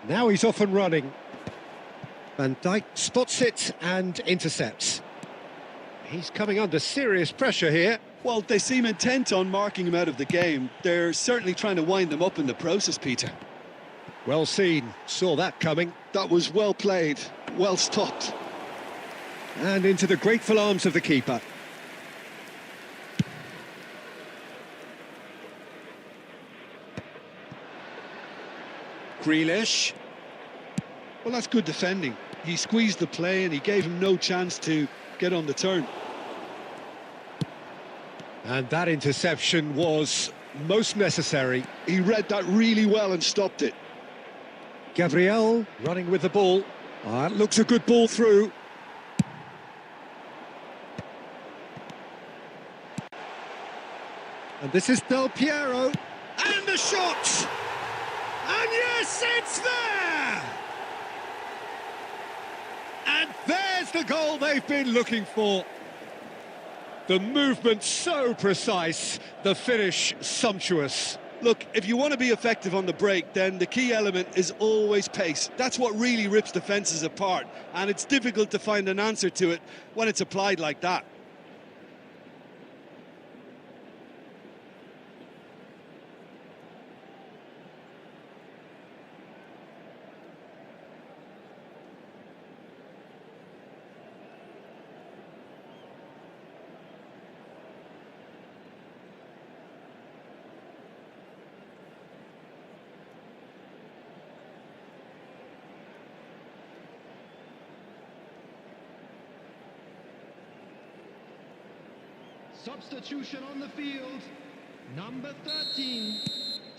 Now he's off and running. Van Dijk spots it and intercepts. He's coming under serious pressure here. Well, they seem intent on marking him out of the game. They're certainly trying to wind them up in the process, Peter. Well seen, saw that coming. That was well played, well stopped. And into the grateful arms of the keeper. Grealish. Well, that's good defending. He squeezed the play and he gave him no chance to get on the turn. And that interception was most necessary. He read that really well and stopped it. Gabriel running with the ball. It looks a good ball through. And this is Del Piero. And the shot! And yes, it's there! And there's the goal they've been looking for. The movement so precise, the finish sumptuous. Look, if you want to be effective on the break, then the key element is always pace. That's what really rips defences apart, and it's difficult to find an answer to it when it's applied like that. Substitution on the field, number 13.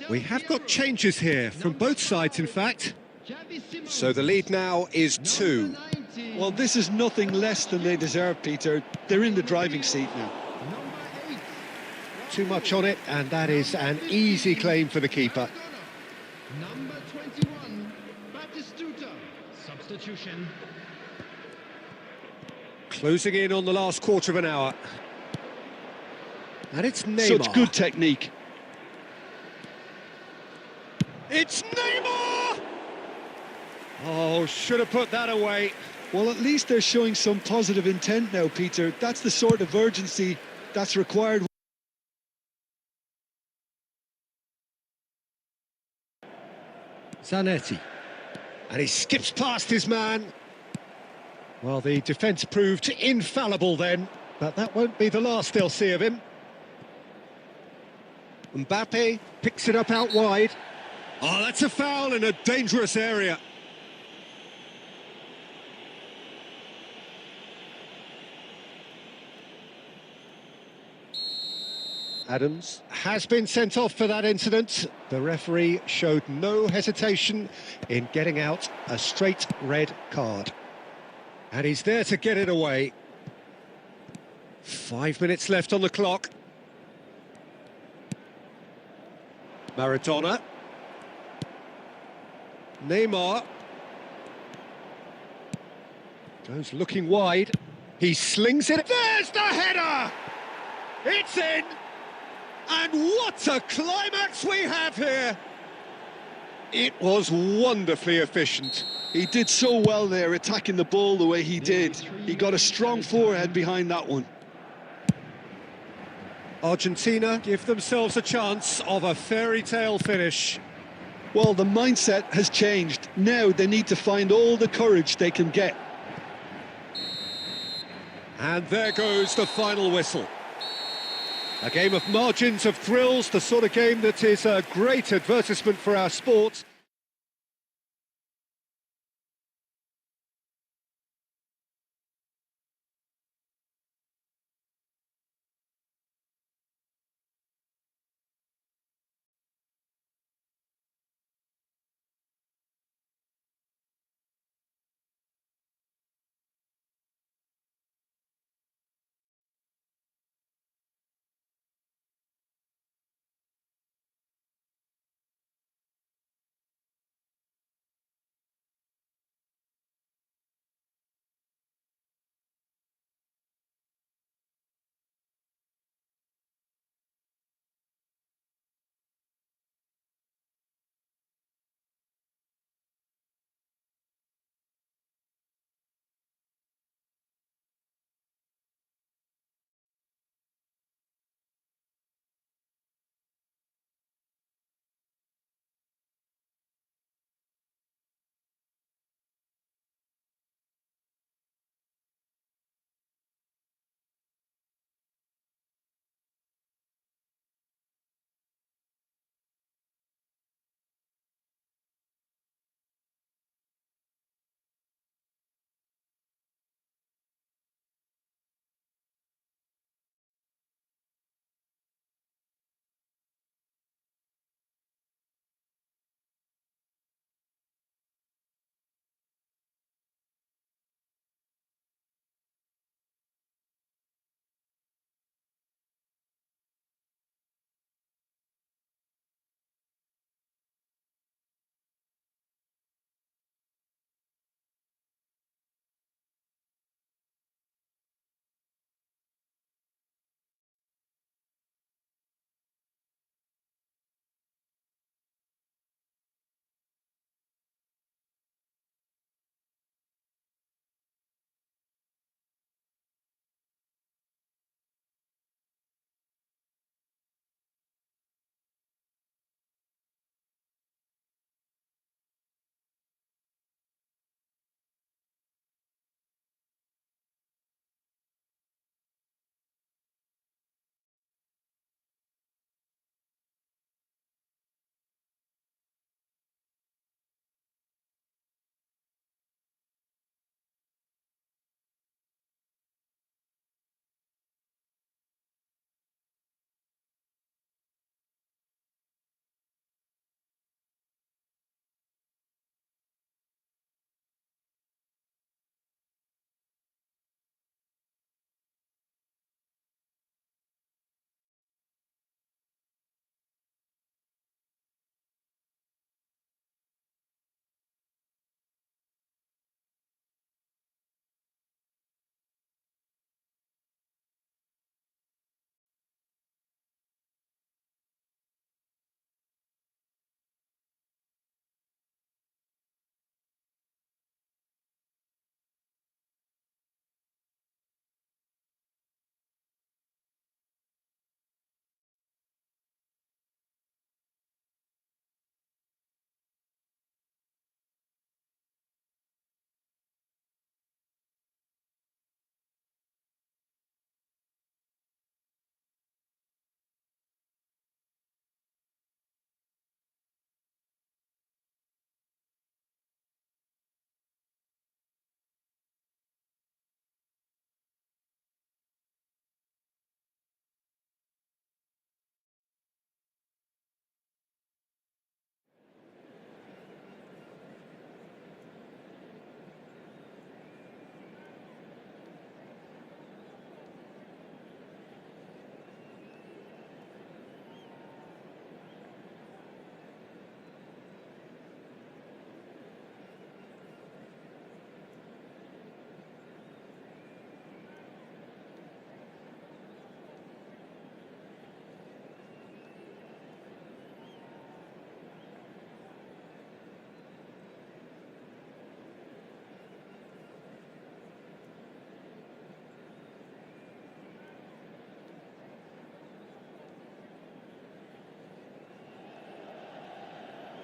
We have got changes here from both sides, in fact. So the lead now is 2. Well, this is nothing less than they deserve, Peter. They're in the driving seat now. Too much on it, and that is an easy claim for the keeper. Number 21, Batistuta. Substitution. Closing in on the last quarter of an hour. And it's Neymar. Such good technique. It's Neymar! Oh, should have put that away. Well, at least they're showing some positive intent now, Peter. That's the sort of urgency that's required. Zanetti. And he skips past his man. Well, the defence proved infallible then, but that won't be the last they'll see of him. Mbappe picks it up out wide. Oh, that's a foul in a dangerous area. Adams has been sent off for that incident. The referee showed no hesitation in getting out a straight red card. And he's there to get it away. 5 minutes left on the clock. Maradona. Neymar. Goes looking wide. He slings it. There's the header! It's in! And what a climax we have here! It was wonderfully efficient. He did so well there, attacking the ball the way he did. He got a strong forehead behind that one. Argentina give themselves a chance of a fairy tale finish. Well, the mindset has changed. Now they need to find all the courage they can get. And there goes the final whistle. A game of margins of thrills, the sort of game that is a great advertisement for our sport.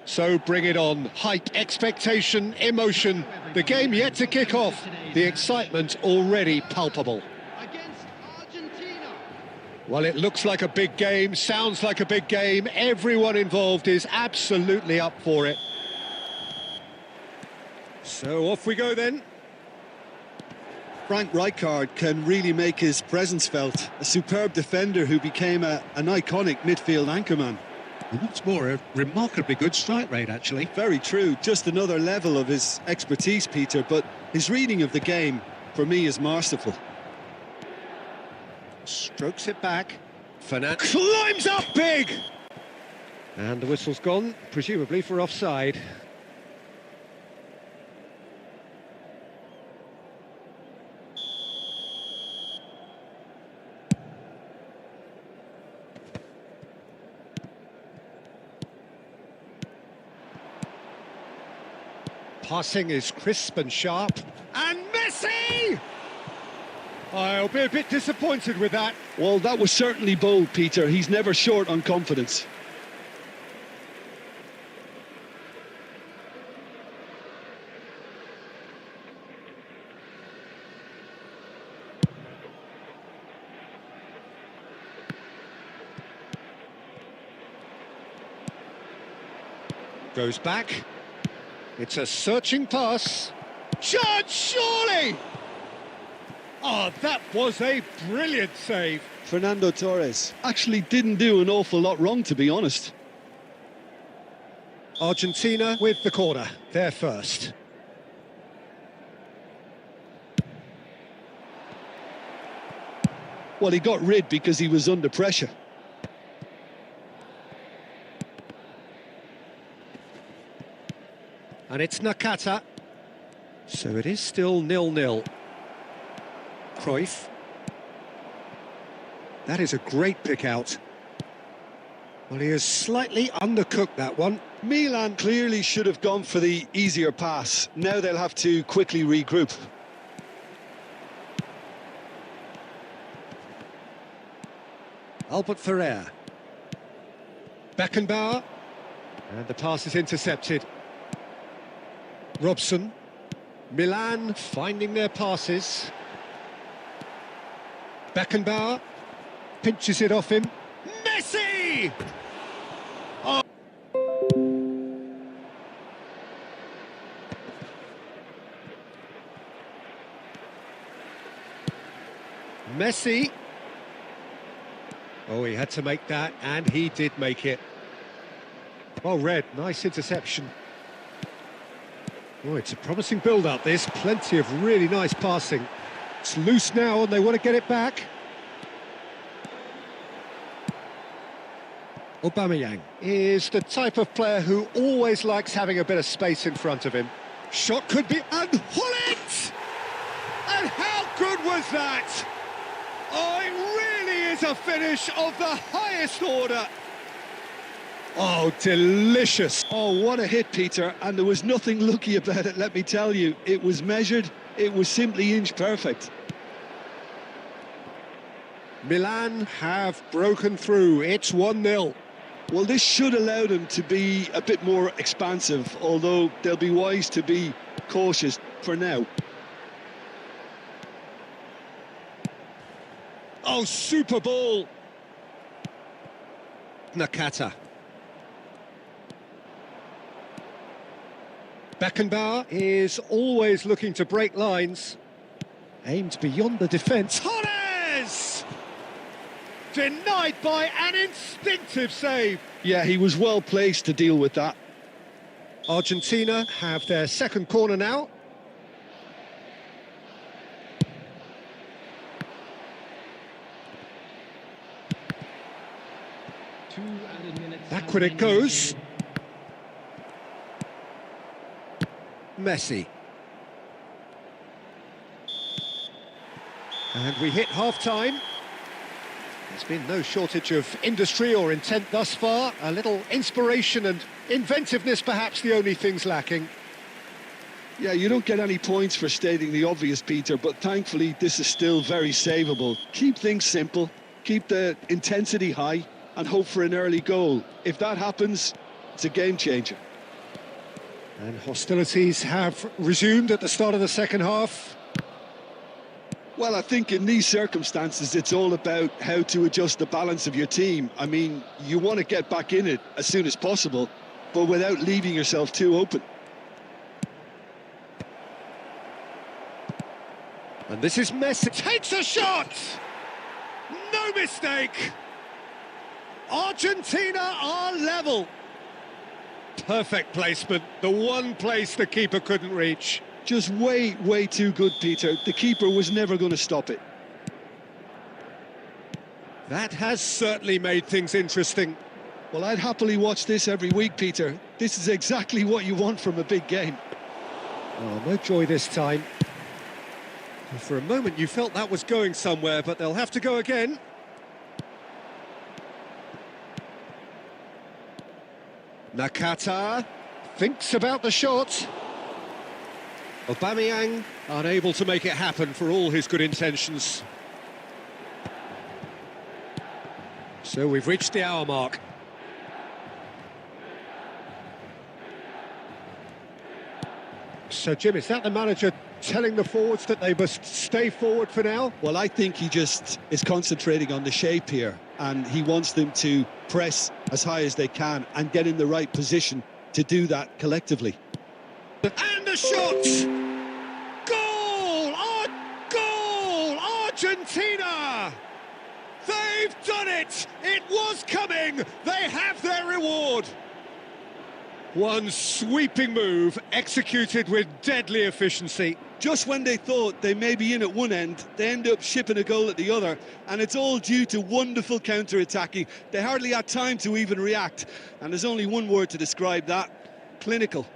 So bring it on. Hype, expectation, emotion. The game yet to kick off. The excitement already palpable. Against Argentina. Well, it looks like a big game, sounds like a big game. Everyone involved is absolutely up for it. So off we go then. Frank Rijkaard can really make his presence felt. A superb defender who became an iconic midfield anchorman. And what's more, a remarkably good strike rate, actually. Very true. Just another level of his expertise, Peter, but his reading of the game, for me, is masterful. Strokes it back. Fernand climbs up big! And the whistle's gone, presumably for offside. Passing is crisp and sharp. And Messi! I'll be a bit disappointed with that. Well, that was certainly bold, Peter. He's never short on confidence. Goes back. It's a searching pass. Judge, surely! Oh, that was a brilliant save. Fernando Torres actually didn't do an awful lot wrong, to be honest. Argentina with the corner. They're first. Well, he got rid because he was under pressure. And it's Nakata. So it is still 0-0. Cruyff. That is a great pick out. Well, he has slightly undercooked that one. Milan clearly should have gone for the easier pass. Now they'll have to quickly regroup. Albert Ferrer. Beckenbauer. And the pass is intercepted. Robson. Milan finding their passes. Beckenbauer pinches it off him. Messi! Oh. Messi. Oh, he had to make that, and he did make it. Well read, nice interception. Oh, it's a promising build-up, this. Plenty of really nice passing. It's loose now, and they want to get it back. Aubameyang is the type of player who always likes having a bit of space in front of him. Shot could be... and Hullet! And how good was that? Oh, it really is a finish of the highest order. Oh, delicious. Oh, what a hit, Peter. And there was nothing lucky about it, let me tell you. It was measured, it was simply inch perfect. Milan have broken through. It's 1-0. Well, this should allow them to be a bit more expansive, although they'll be wise to be cautious for now. Oh, super ball. Nakata. Beckenbauer is always looking to break lines. Aimed beyond the defence. Torres! Denied by an instinctive save. Yeah, he was well placed to deal with that. Argentina have their second corner now. Backward it goes. Messi. And we hit half-time. There's been no shortage of industry or intent thus far. A little inspiration and inventiveness, perhaps the only things lacking. Yeah, you don't get any points for stating the obvious, Peter, but thankfully this is still very savable. Keep things simple, keep the intensity high, and hope for an early goal. If that happens, it's a game changer. And hostilities have resumed at the start of the second half. Well, I think in these circumstances, it's all about how to adjust the balance of your team. I mean, you want to get back in it as soon as possible, but without leaving yourself too open. And this is Messi. Takes a shot! No mistake! Argentina are level. Perfect placement, the one place the keeper couldn't reach. Just way too good, Peter. The keeper was never going to stop it. That has certainly made things interesting. Well, I'd happily watch this every week, Peter. This is exactly what you want from a big game. Oh, no joy this time. For a moment you felt that was going somewhere, but they'll have to go again. Nakata thinks about the shot. Aubameyang unable to make it happen for all his good intentions. So we've reached the hour mark. So Jim, is that the manager telling the forwards that they must stay forward for now? Well, I think he just is concentrating on the shape here, and he wants them to press as high as they can and get in the right position to do that collectively. And the shot! Goal! Goal! Argentina! They've done it! It was coming! They have their reward! One sweeping move, executed with deadly efficiency. Just when they thought they may be in at one end, they end up shipping a goal at the other, and it's all due to wonderful counter-attacking. They hardly had time to even react, and there's only one word to describe that: clinical.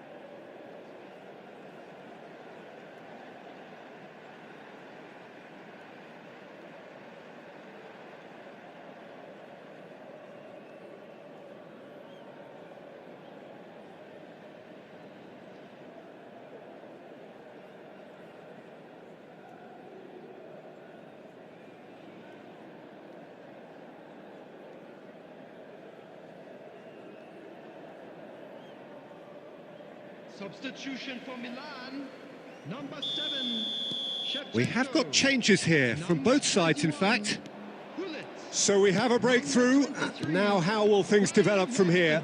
Substitution for Milan, number 7. We have got changes here from both sides, in fact. So we have a breakthrough. Now how will things develop from here?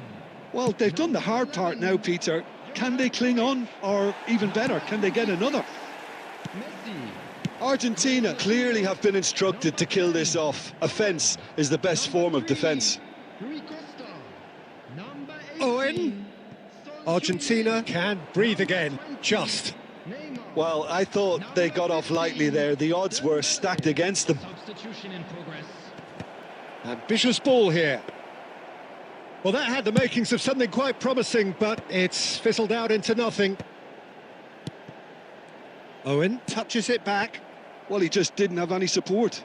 Well, they've done the hard part now, Peter. Can they cling on, or even better, can they get another? Argentina clearly have been instructed to kill this off. Offence is the best form of defence. Owen. Argentina can breathe again, just. Well, I thought they got off lightly there. The odds were stacked against them. Substitution in progress. Ambitious ball here. Well, that had the makings of something quite promising, but it's fizzled out into nothing. Owen touches it back. Well, he just didn't have any support.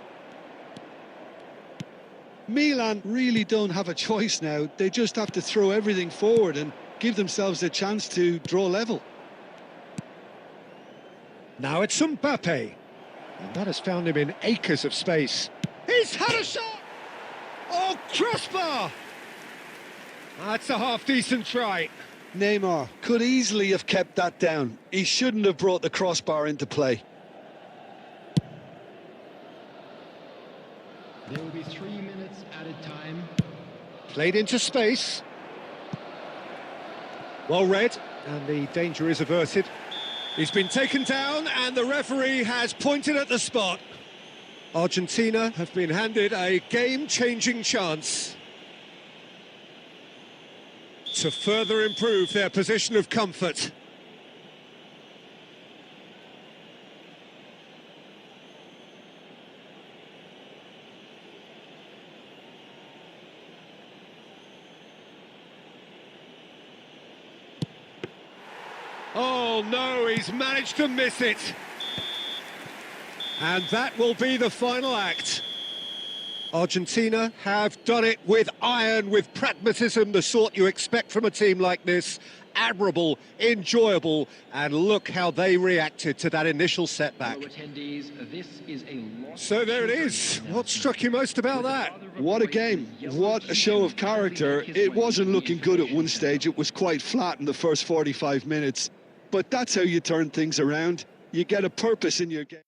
Milan really don't have a choice now. They just have to throw everything forward and give themselves a chance to draw level. Now it's Mbappe. And that has found him in acres of space. He's had a shot! Oh, crossbar! That's a half-decent try. Neymar could easily have kept that down. He shouldn't have brought the crossbar into play. There will be 3 minutes added time. Played into space. Well read, and the danger is averted. He's been taken down, and the referee has pointed at the spot. Argentina have been handed a game-changing chance to further improve their position of comfort. Oh no, he's managed to miss it. And that will be the final act. Argentina have done it with iron, with pragmatism, the sort you expect from a team like this. Admirable, enjoyable, and look how they reacted to that initial setback. So there it is. What struck you most about that? What a game. What a show of character. It wasn't looking good at one stage. It was quite flat in the first 45 minutes. But that's how you turn things around. You get a purpose in your game.